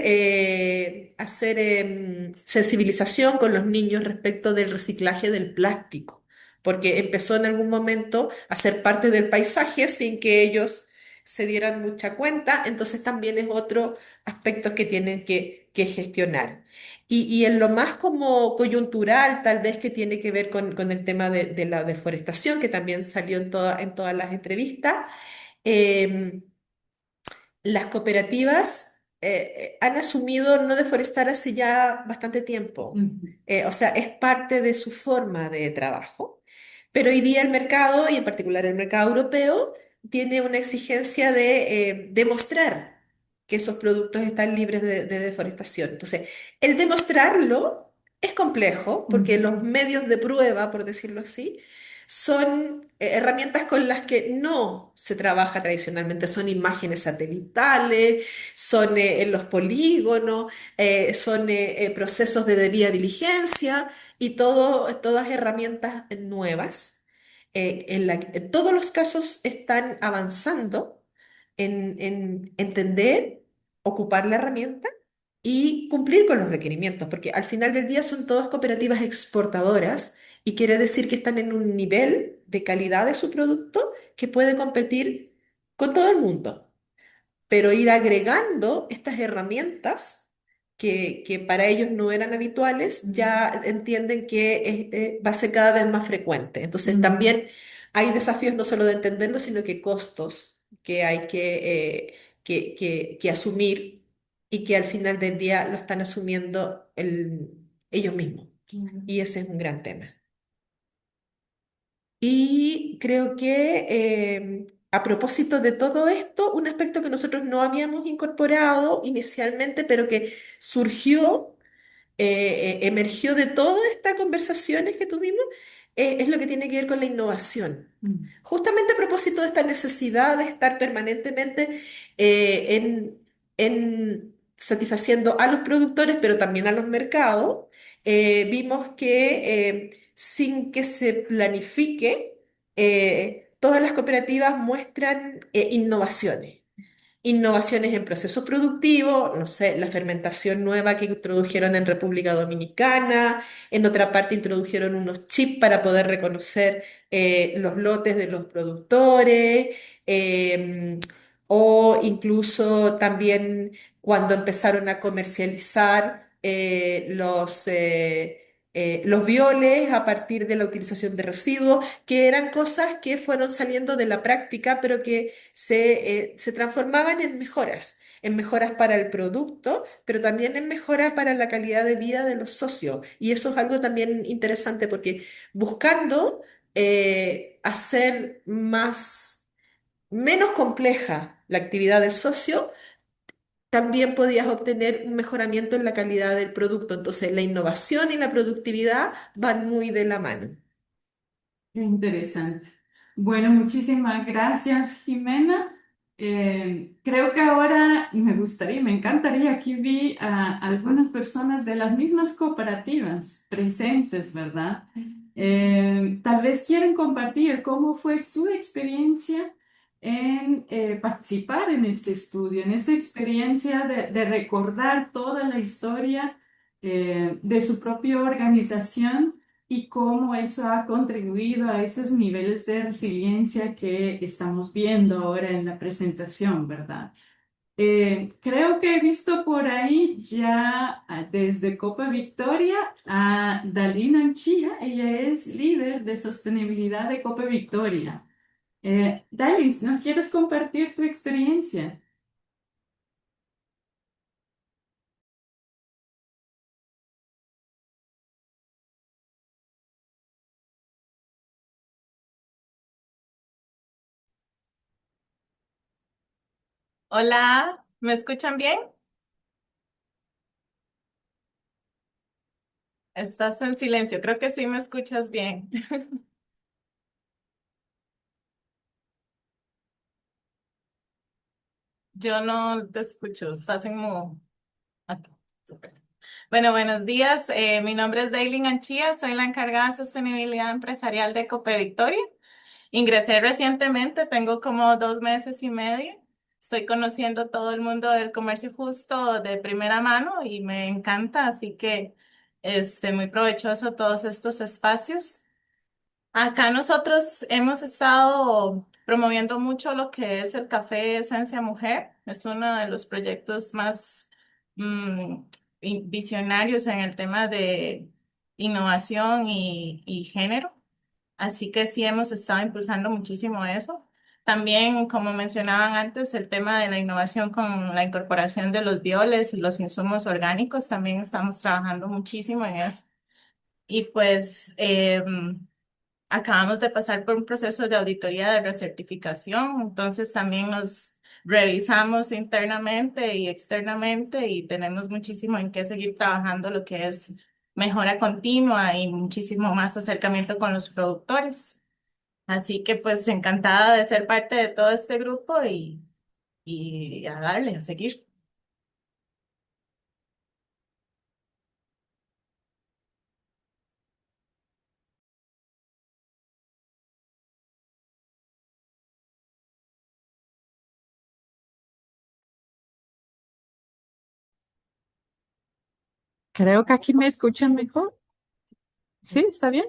sensibilización con los niños respecto del reciclaje del plástico, porque empezó en algún momento a ser parte del paisaje sin que ellos se dieran mucha cuenta, entonces también es otro aspecto que tienen que gestionar. Y en lo más como coyuntural, tal vez que tiene que ver con el tema de la deforestación, que también salió en todas las entrevistas. Em, las cooperativas han asumido no deforestar hace ya bastante tiempo. ujú, O sea, es parte de su forma de trabajo. Pero hoy día el mercado, y en particular el mercado europeo, tiene una exigencia de demostrar que esos productos están libres de deforestación. Entonces, el demostrarlo es complejo porque ujú, los medios de prueba, por decirlo así, son herramientas con las que no se trabaja tradicionalmente, son imágenes satelitales, son en los polígonos, son procesos de debida diligencia y todas herramientas nuevas. En todos los casos están avanzando en entender, ocupar la herramienta y cumplir con los requerimientos, porque al final del día son todas cooperativas exportadoras y quiere decir que están en un nivel de calidad de su producto que puede competir con todo el mundo, pero ir agregando estas herramientas que para ellos no eran habituales, ya entienden que va a ser cada vez más frecuente. Entonces ujú, también hay desafíos no solo de entenderlo, sino que costos que hay que asumir y que al final del día lo están asumiendo ellos mismos. ujú, Y ese es un gran tema. Y creo que a propósito de todo esto, un aspecto que nosotros no habíamos incorporado inicialmente, pero que surgió emergió de todas estas conversaciones que tuvimos, es lo que tiene que ver con la innovación. Justamente a propósito de esta necesidad de estar permanentemente en satisfaciendo a los productores, pero también a los mercados, vimos que sin que se planifique, todas las cooperativas muestran innovaciones. Innovaciones en procesos productivos, no sé, la fermentación nueva que introdujeron en República Dominicana, en otra parte introdujeron unos chips para poder reconocer los lotes de los productores, eh, o incluso también cuando empezaron a comercializar los violes a partir de la utilización de residuos, que eran cosas que fueron saliendo de la práctica, pero que se transformaban en mejoras para el producto, pero también en mejoras para la calidad de vida de los socios. Y eso es algo también interesante porque buscando hacer menos compleja la actividad del socio, también podías obtener un mejoramiento en la calidad del producto. Entonces, la innovación y la productividad van muy de la mano. Qué interesante. Bueno, muchísimas gracias, Jimena. Creo que ahora me gustaría, me encantaría, aquí vi a algunas personas de las mismas cooperativas presentes, ¿verdad? Tal vez quieren compartir cómo fue su experiencia en participar en este estudio, en esa experiencia de recordar toda la historia de su propia organización y cómo eso ha contribuido a esos niveles de resiliencia que estamos viendo ahora en la presentación, ¿verdad? Creo que he visto por ahí ya desde Copa Victoria a Dalina Anchía. Ella es líder de sostenibilidad de Copa Victoria. Dalin, ¿nos quieres compartir tu experiencia? Hola, ¿me escuchan bien? Estás en silencio, creo que sí me escuchas bien. Yo no te escucho, estás en mudo. Ok, súper. Bueno, buenos días. Mi nombre es Daylin Anchía, soy la encargada de sostenibilidad empresarial de Cope Victoria. Ingresé recientemente, tengo como 2 meses y medio. Estoy conociendo todo el mundo del comercio justo de primera mano y me encanta, así que muy provechoso todos estos espacios. Acá nosotros hemos estado promoviendo mucho lo que es el Café Esencia Mujer. Es uno de los proyectos más mm, visionarios en el tema de innovación y género. Así que sí hemos estado impulsando muchísimo eso. También, como mencionaban antes, el tema de la innovación con la incorporación de los bioles y los insumos orgánicos, también estamos trabajando muchísimo en eso. Y pues acabamos de pasar por un proceso de auditoría de recertificación, entonces también nos revisamos internamente y externamente y tenemos muchísimo en qué seguir trabajando lo que es mejora continua y muchísimo más acercamiento con los productores. Así que pues encantada de ser parte de todo este grupo y a darle, a seguir. Creo que aquí me escuchan mejor. ¿Sí? ¿Está bien?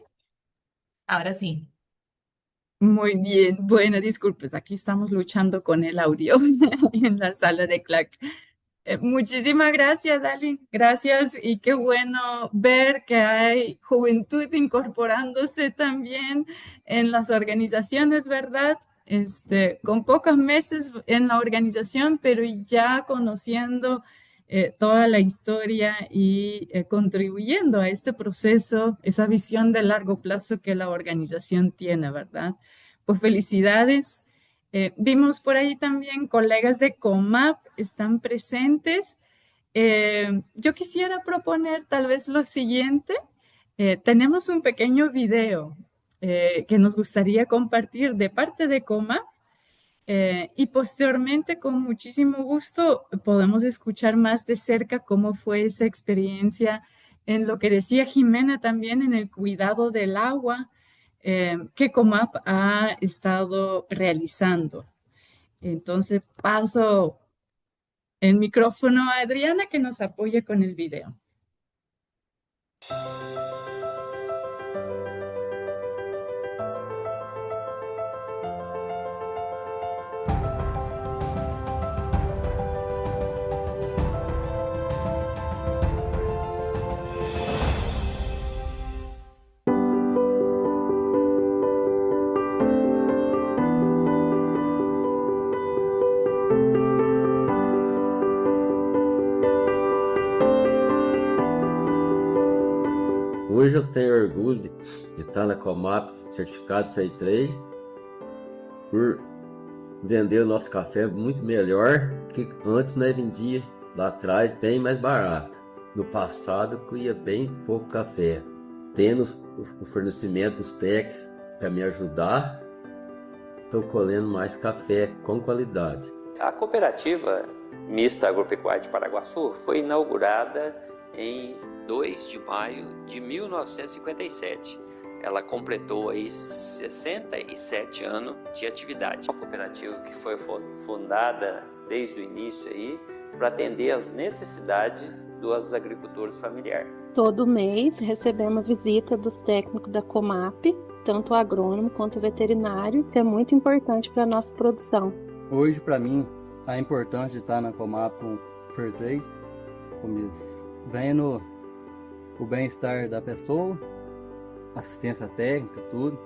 Ahora sí. Muy bien. Bueno, disculpes, aquí estamos luchando con el audio en la sala de clac. Muchísimas gracias, Dali. Gracias y qué bueno ver que hay juventud incorporándose también en las organizaciones, ¿verdad? Con pocos meses en la organización, pero ya conociendo toda la historia y contribuyendo a este proceso, esa visión de largo plazo que la organización tiene, ¿verdad? Pues felicidades. Vimos por ahí también colegas de COMAP están presentes. Yo quisiera proponer tal vez lo siguiente. Tenemos un pequeño video que nos gustaría compartir de parte de Coma y posteriormente, con muchísimo gusto, podemos escuchar más de cerca cómo fue esa experiencia en lo que decía Jimena también en el cuidado del agua que Comap ha estado realizando. Entonces paso el micrófono a Adriana que nos apoye con el video. Hoje eu tenho orgulho de estar na Comap, certificado Fair Trade, por vender o nosso café muito melhor que antes nós vendia lá atrás bem mais barato. No passado colhia bem pouco café. Tendo o fornecimento dos técnicos para me ajudar, estou colhendo mais café com qualidade. A cooperativa mista agropecuária de Paraguaçu foi inaugurada em 2 de maio de 1957. Ela completou aí 67 anos de atividade. Uma cooperativa que foi fundada desde o início aí para atender às necessidades dos agricultores familiares. Todo mês recebemos visita dos técnicos da Comap, tanto o agrônomo quanto o veterinário. Isso é muito importante para a nossa produção. Hoje, para mim, a importância de estar na Comap com Fair Trade, vendo o bem-estar da pessoa, assistência técnica, tudo.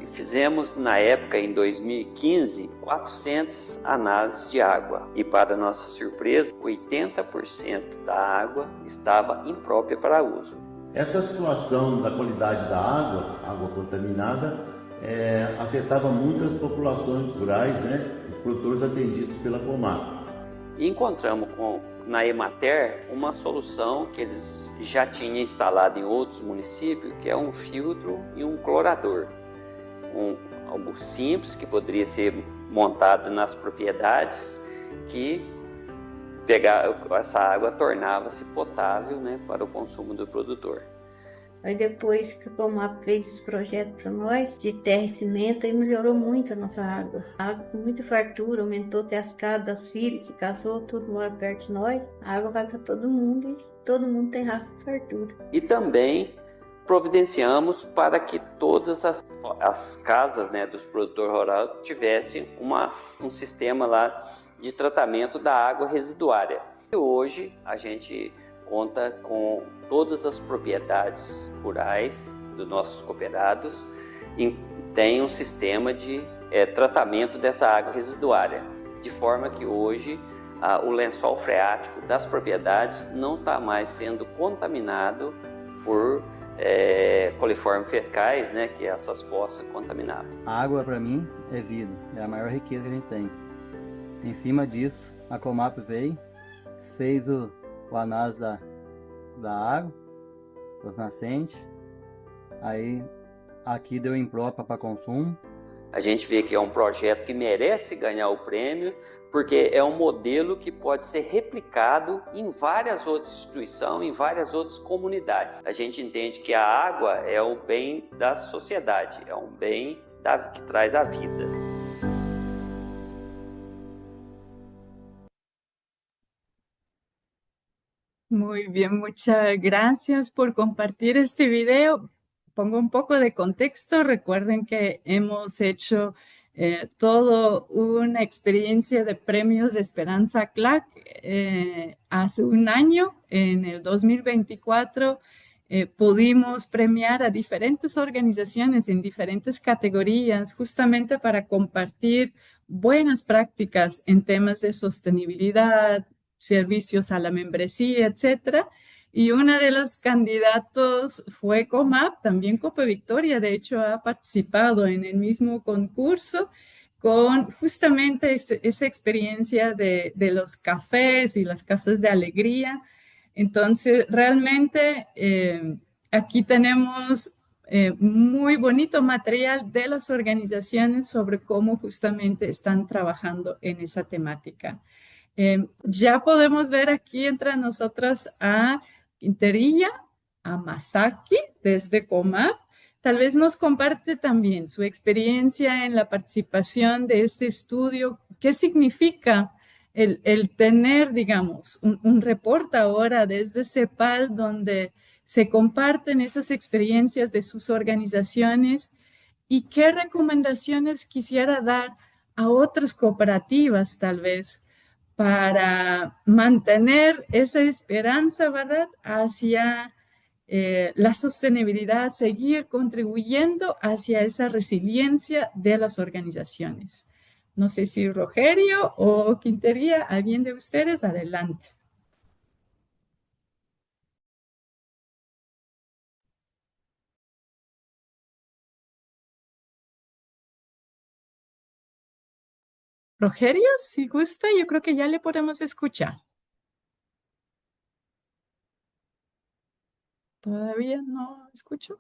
E fizemos, na época, em 2015, 400 análises de água. E, para nossa surpresa, 80% da água estava imprópria para uso. Essa situação da qualidade da água contaminada, afetava muitas populações rurais, né? Os produtores atendidos pela Comap. E encontramos na Emater uma solução que eles já tinham instalado em outros municípios, que é um filtro e um clorador. Algo simples que poderia ser montado nas propriedades, que essa água tornava-se potável, né, para o consumo do produtor. Aí depois que a Comap fez esse projeto para nós, de terra e cimento, aí melhorou muito a nossa água. A água com muita fartura, aumentou até as casas das filhas que casou, tudo mora perto de nós. A água vai para todo mundo e todo mundo tem água com fartura. E também providenciamos para que todas as casas, né, dos produtores rurais tivessem um sistema lá de tratamento da água residuária. E hoje a gente conta com todas as propriedades rurais dos nossos cooperados e tem um sistema de tratamento dessa água residuária, de forma que hoje o lençol freático das propriedades não está mais sendo contaminado por coliformes fecais, né, que é essas fossas contaminadas. A água, para mim, é vida, é a maior riqueza que a gente tem. Em cima disso, a Comap veio, fez o análise da água, das nascentes, aí aqui deu imprópria para consumo. A gente vê que é um projeto que merece ganhar o prêmio, porque é um modelo que pode ser replicado em várias outras instituições, em várias outras comunidades. A gente entende que a água é o bem da sociedade, é um bem que traz a vida. Muy bien, muchas gracias por compartir este video. Pongo un poco de contexto. Recuerden que hemos hecho toda una experiencia de premios de Esperanza CLAC hace un año, en el 2024. Pudimos premiar a diferentes organizaciones en diferentes categorías justamente para compartir buenas prácticas en temas de sostenibilidad, servicios a la membresía, etcétera. Y una de los candidatos fue Comap, también Copa Victoria, de hecho ha participado en el mismo concurso con justamente esa experiencia de los cafés y las casas de alegría. Entonces, realmente aquí tenemos muy bonito material de las organizaciones sobre cómo justamente están trabajando en esa temática. Ya podemos ver aquí entre nosotras a Quinterilla, a Masaki desde Comap. Tal vez nos comparte también su experiencia en la participación de este estudio. ¿Qué significa el tener, digamos, un reporte ahora desde CEPAL donde se comparten esas experiencias de sus organizaciones? ¿Y qué recomendaciones quisiera dar a otras cooperativas, tal vez, para mantener esa esperanza, ¿verdad?, hacia la sostenibilidad, seguir contribuyendo hacia esa resiliencia de las organizaciones? No sé si Rogerio o Quintería, alguien de ustedes, adelante. Rogerio, si gusta, yo creo que ya le podemos escuchar. ¿Todavía no escucho?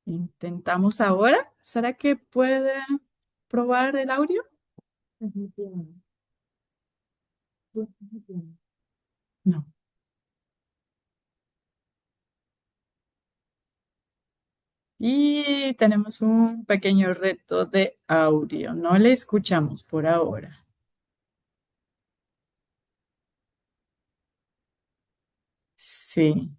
Intentamos ahora. ¿Será que puede probar el audio? No. Y tenemos un pequeño reto de audio. No le escuchamos por ahora. Sí.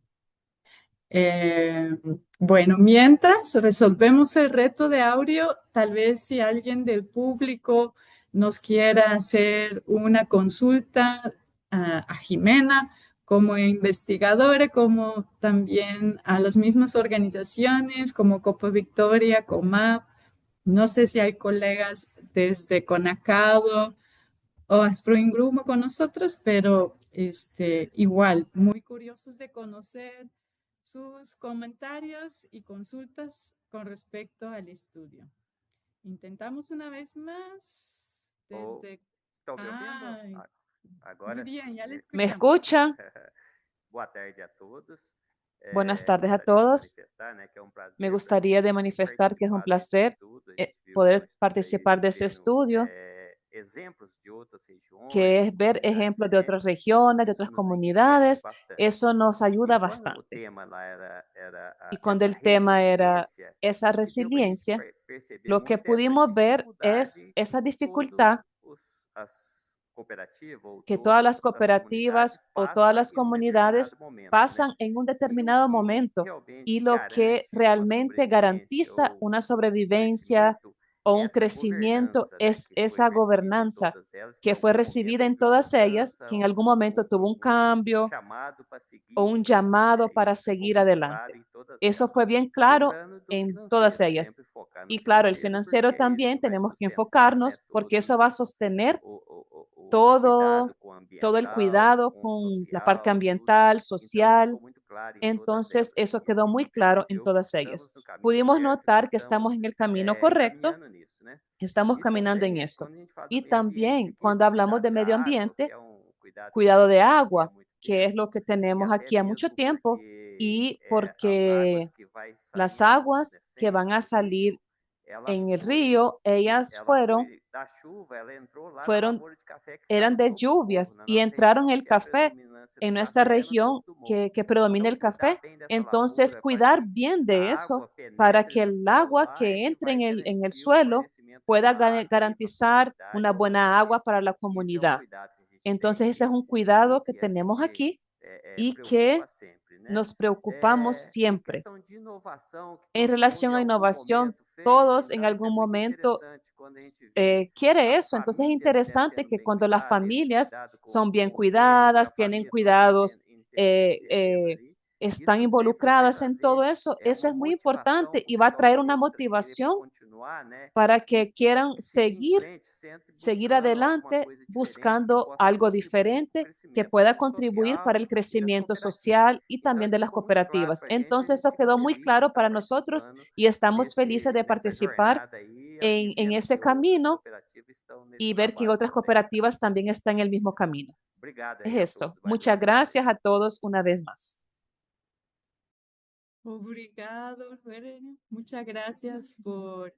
Eh, bueno, mientras resolvemos el reto de audio, tal vez si alguien del público nos quiera hacer una consulta a Jimena como investigadora, como también a las mismas organizaciones como Copa Victoria, COMAP. No sé si hay colegas desde Conacado o Asproingrumo con nosotros, pero igual, muy curiosos de conocer sus comentarios y consultas con respecto al estudio. Intentamos una vez más desde... Estão me ouvindo? Ay, muy Agora bien, ya le sim. ¿Me escuchamos. escuchan? Boa tarde a todos. Buenas tardes a Gostaria de todos. manifestar, né, que é um prazer Me pra gustaría de gente manifestar que es un participar desse placer estudo. A gente viu poder no estudo aí participar de ese vendo estudio, exemplos de outras regiões, que de es ver comunidades ejemplos de otras diferentes. regiones, de Isso otras nos enriquece comunidades. bastante. Eso nos E ayuda quando o bastante. tema lá era Y cuando essa el tema era resiliência, esa o que deu pra gente resiliencia, perceber lo que muito é essa pudimos ver es dificuldade esa que dificultad as cooperativas ou que todas las todas as comunidades cooperativas o todas passam las em um determinado comunidades momento, né? pasan en un E determinado o que momento. Y realmente lo que garante uma realmente sobrevivência garantiza ou una um sobrevivencia crescimento o é un essa crecimiento governança, né, es que foi esa percebida em gobernanza todas elas, que em que fue algum momento recibida en houve uma todas ellas, mudança, que en algún momento tuvo un um cambio chamado para seguir o em un frente, llamado né? para Isso ficou seguir muito adelante. claro em todas Eso elas. fue bien claro Lembrando do en todas financeiro, ellas. sempre focar no Y claro, el financeiro, porque financiero é ele también que vai tenemos que sustentar, né, enfocarnos porque todos eso va a sostener o cuidado todo, com o todo el ambiental, cuidado com o con la parte social, tudo. ambiental, Então, isso social. ficou muito claro em todas Entonces, elas. eso E a quedó muy gente claro en percebeu que todas ellas. estamos no caminho Pudimos certo, que notar que estamos estamos en el camino correcto, caminhando nisso, né? estamos E caminando en também, eso. quando a gente fala do Y meio ambiente, también aqui cuando do hablamos cuidado de da medio água, que ambiente, é cuidado que a cuidado de gente já tem há agua, muito que tempo, es lo que e tenemos até aquí a mucho mesmo tiempo, porque y as águas porque que vai las sair das aguas que nascentes van a do rio, salir ela en el foi, río, ellas ela fueron, foi da chuva, ela entrou lá na fueron, lavoura de café que está eran no de topo do morro, lluvias na y nossa entraron região, el que é a café predominância do en nuestra café no región topo do morro. que predomina Então, el cuidar café. bem dessa Entonces, lavoura para cuidar que bien a de eso água para penetre que no el solo agua lá é que que entre vai en el garantir o suelo fornecimento de pueda uma água aí para a garantizar comunidade una ao longo buena do agua tempo. para la Isso é um comunidad. cuidado que a gente tem Entonces, ese es un e cuidado que que a tenemos gente aquí y que preocupa sempre, né? nos preocupamos Em siempre. questão de inovação, que En todo mundo relación em a algum innovación, momento fez, todos en então isso é algún muito momento interessante quando a gente vê quiere as eso. Entonces es famílias, né, interesante sendo que bem cuando las cuidadas, eles familias cuidado son bien com os gêmeos, a cuidadas, tienen família toda cuidados, intervendo ali, están isso sempre vai involucradas en todo trazer eso, eso uma es muy motivação importante para o y va a pessoal traer una querer motivación para que quieran seguir adelante buscando algo diferente que pueda contribuir para el crecimiento social y también de las cooperativas. Entonces, eso quedó muy claro para nosotros y estamos felices de participar en ese camino y ver que otras cooperativas también están en el mismo camino. Es esto. Muchas gracias a todos una vez más. Obrigado, Lorena. Muchas gracias por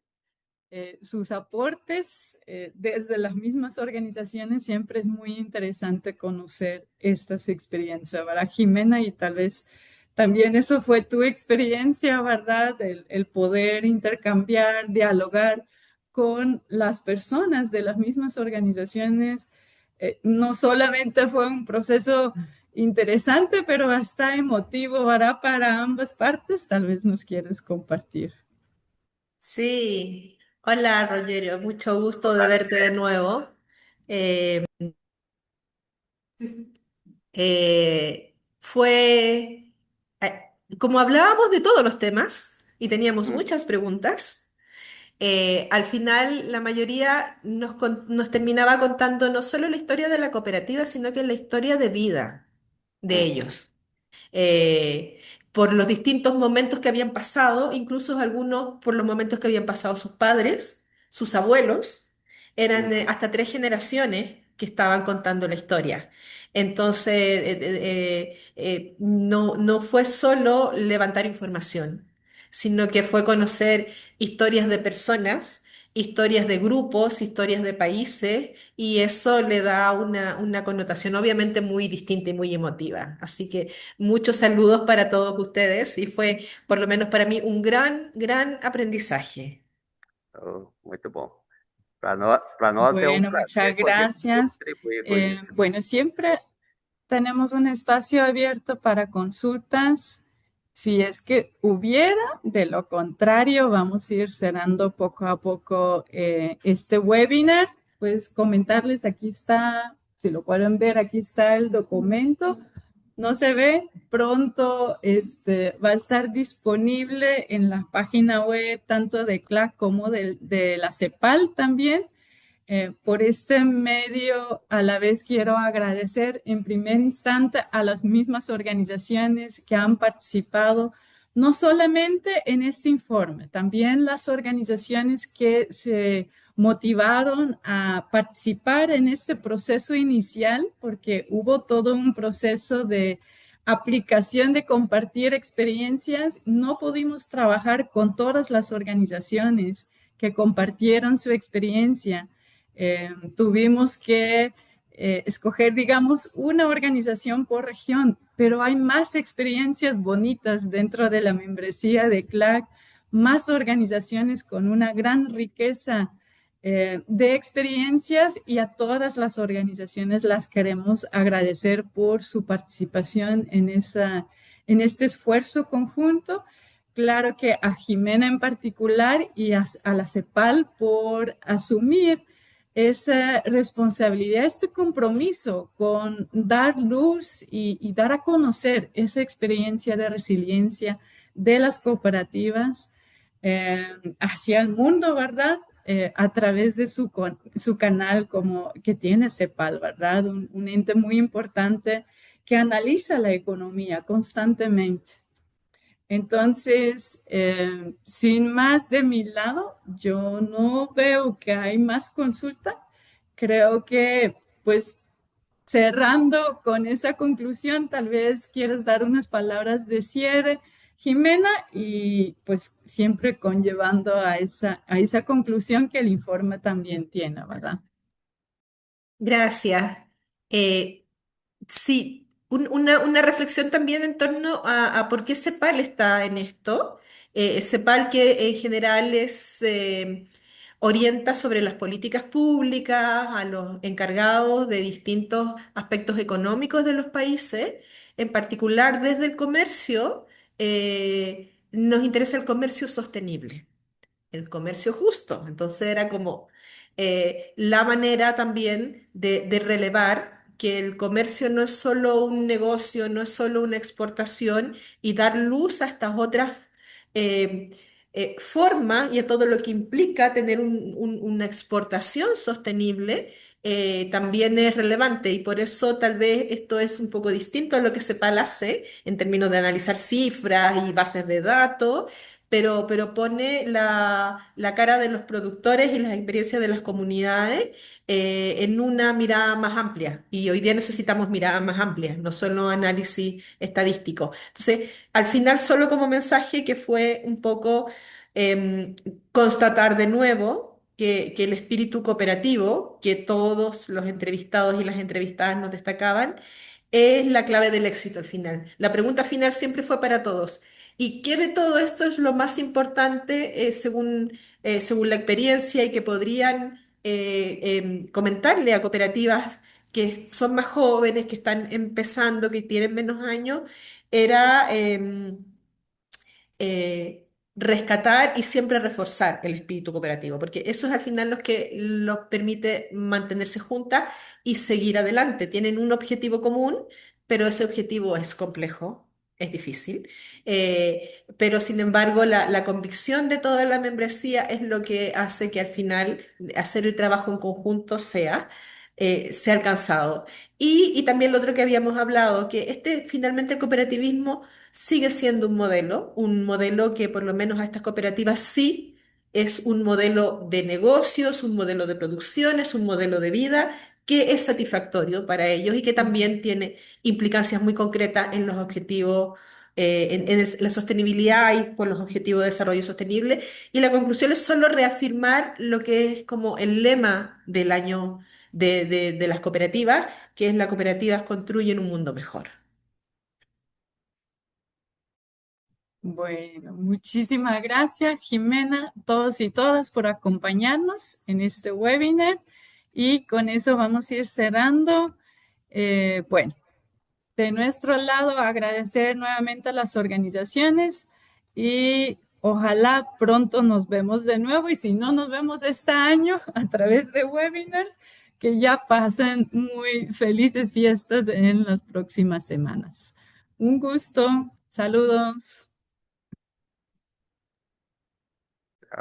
sus aportes desde las mismas organizaciones. Siempre es muy interesante conocer estas experiencias, ¿verdad, Jimena? Y tal vez también eso fue tu experiencia, ¿verdad? El poder intercambiar, dialogar con las personas de las mismas organizaciones. No solamente fue un proceso interesante, pero hasta emotivo, ¿verdad? Para ambas partes. Tal vez nos quieres compartir. Sí, hola Rogerio, mucho gusto de verte de nuevo. Eh, fue, como hablábamos de todos los temas y teníamos muchas preguntas, al final la mayoría nos terminaba contando no solo la historia de la cooperativa, sino que la historia de vida de ellos, eh, por los distintos momentos que habían pasado, incluso algunos por los momentos que habían pasado sus padres, sus abuelos, eran hasta tres generaciones que estaban contando la historia. Entonces, no fue solo levantar información, sino que fue conocer historias de personas, historias de grupos, historias de países, y eso le da una connotación obviamente muy distinta y muy emotiva. Así que muchos saludos para todos ustedes y fue, por lo menos para mí, un gran, gran aprendizaje. Oh, muito bom. Para nós é Bueno, prazer muchas poder gracias. contribuir com isso. Bueno, siempre tenemos un espacio abierto para consultas. Si es que hubiera, de lo contrario, vamos a ir cerrando poco a poco este webinar. Pues comentarles, aquí está, si lo pueden ver, aquí está el documento. No se ve, pronto va a estar disponible en la página web tanto de CLAC como de la CEPAL también. Por este medio, a la vez quiero agradecer en primer instante a las mismas organizaciones que han participado, no solamente en este informe, también las organizaciones que se motivaron a participar en este proceso inicial, porque hubo todo un proceso de aplicación de compartir experiencias. No pudimos trabajar con todas las organizaciones que compartieron su experiencia. Tuvimos que escoger, digamos, una organización por región, pero hay más experiencias bonitas dentro de la membresía de CLAC, más organizaciones con una gran riqueza de experiencias, y a todas las organizaciones las queremos agradecer por su participación en este esfuerzo conjunto. Claro que a Jimena en particular y a la CEPAL por asumir esa responsabilidad, este compromiso con dar luz y dar a conocer esa experiencia de resiliencia de las cooperativas hacia el mundo, ¿verdad? A través de su canal como que tiene CEPAL, ¿verdad? Un ente muy importante que analiza la economía constantemente. Entonces, sin más de mi lado, yo no veo que hay más consulta. Creo que, pues, cerrando con esa conclusión, tal vez quieras dar unas palabras de cierre, Jimena, y pues siempre conllevando a esa conclusión que el informe también tiene, ¿verdad? Gracias. Eh, Sí, una reflexión también en torno a por qué CEPAL está en esto. CEPAL que en general orienta sobre las políticas públicas a los encargados de distintos aspectos económicos de los países, en particular desde el comercio, nos interesa el comercio sostenible, el comercio justo. Entonces era como la manera también de relevar que el comercio no es solo un negocio, no es solo una exportación, y dar luz a estas otras eh, forma y a todo lo que implica tener una exportación sostenible, también es relevante y por eso tal vez esto es un poco distinto a lo que CEPAL hace en términos de analizar cifras y bases de datos, pero pone la cara de los productores y las experiencias de las comunidades en una mirada más amplia. Y hoy día necesitamos miradas más amplias, no solo análisis estadístico. Entonces, al final, solo como mensaje que fue un poco constatar de nuevo que el espíritu cooperativo, que todos los entrevistados y las entrevistadas nos destacaban, es la clave del éxito al final. La pregunta final siempre fue para todos. ¿Y qué de todo esto es lo más importante según la experiencia y que podrían comentarle a cooperativas que son más jóvenes, que están empezando, que tienen menos años? Era rescatar y siempre reforzar el espíritu cooperativo, porque eso es al final lo que los permite mantenerse juntas y seguir adelante. Tienen un objetivo común, pero ese objetivo es complejo, es difícil. Pero sin embargo, la convicción de toda la membresía es lo que hace que al final hacer el trabajo en conjunto sea alcanzado. Y también lo otro que habíamos hablado, que finalmente el cooperativismo sigue siendo un modelo que por lo menos a estas cooperativas sí es un modelo de negocios, un modelo de producción, es un modelo de vida que es satisfactorio para ellos y que también tiene implicancias muy concretas en los objetivos, la sostenibilidad y por los objetivos de desarrollo sostenible. Y la conclusión es solo reafirmar lo que es como el lema del año de las cooperativas, que es las cooperativas construyen un mundo mejor. Bueno, muchísimas gracias, Jimena, todos y todas por acompañarnos en este webinar y con eso vamos a ir cerrando. Bueno, de nuestro lado, agradecer nuevamente a las organizaciones y ojalá pronto nos vemos de nuevo y si no nos vemos este año a través de webinars, que ya pasen muy felices fiestas en las próximas semanas. Un gusto, saludos.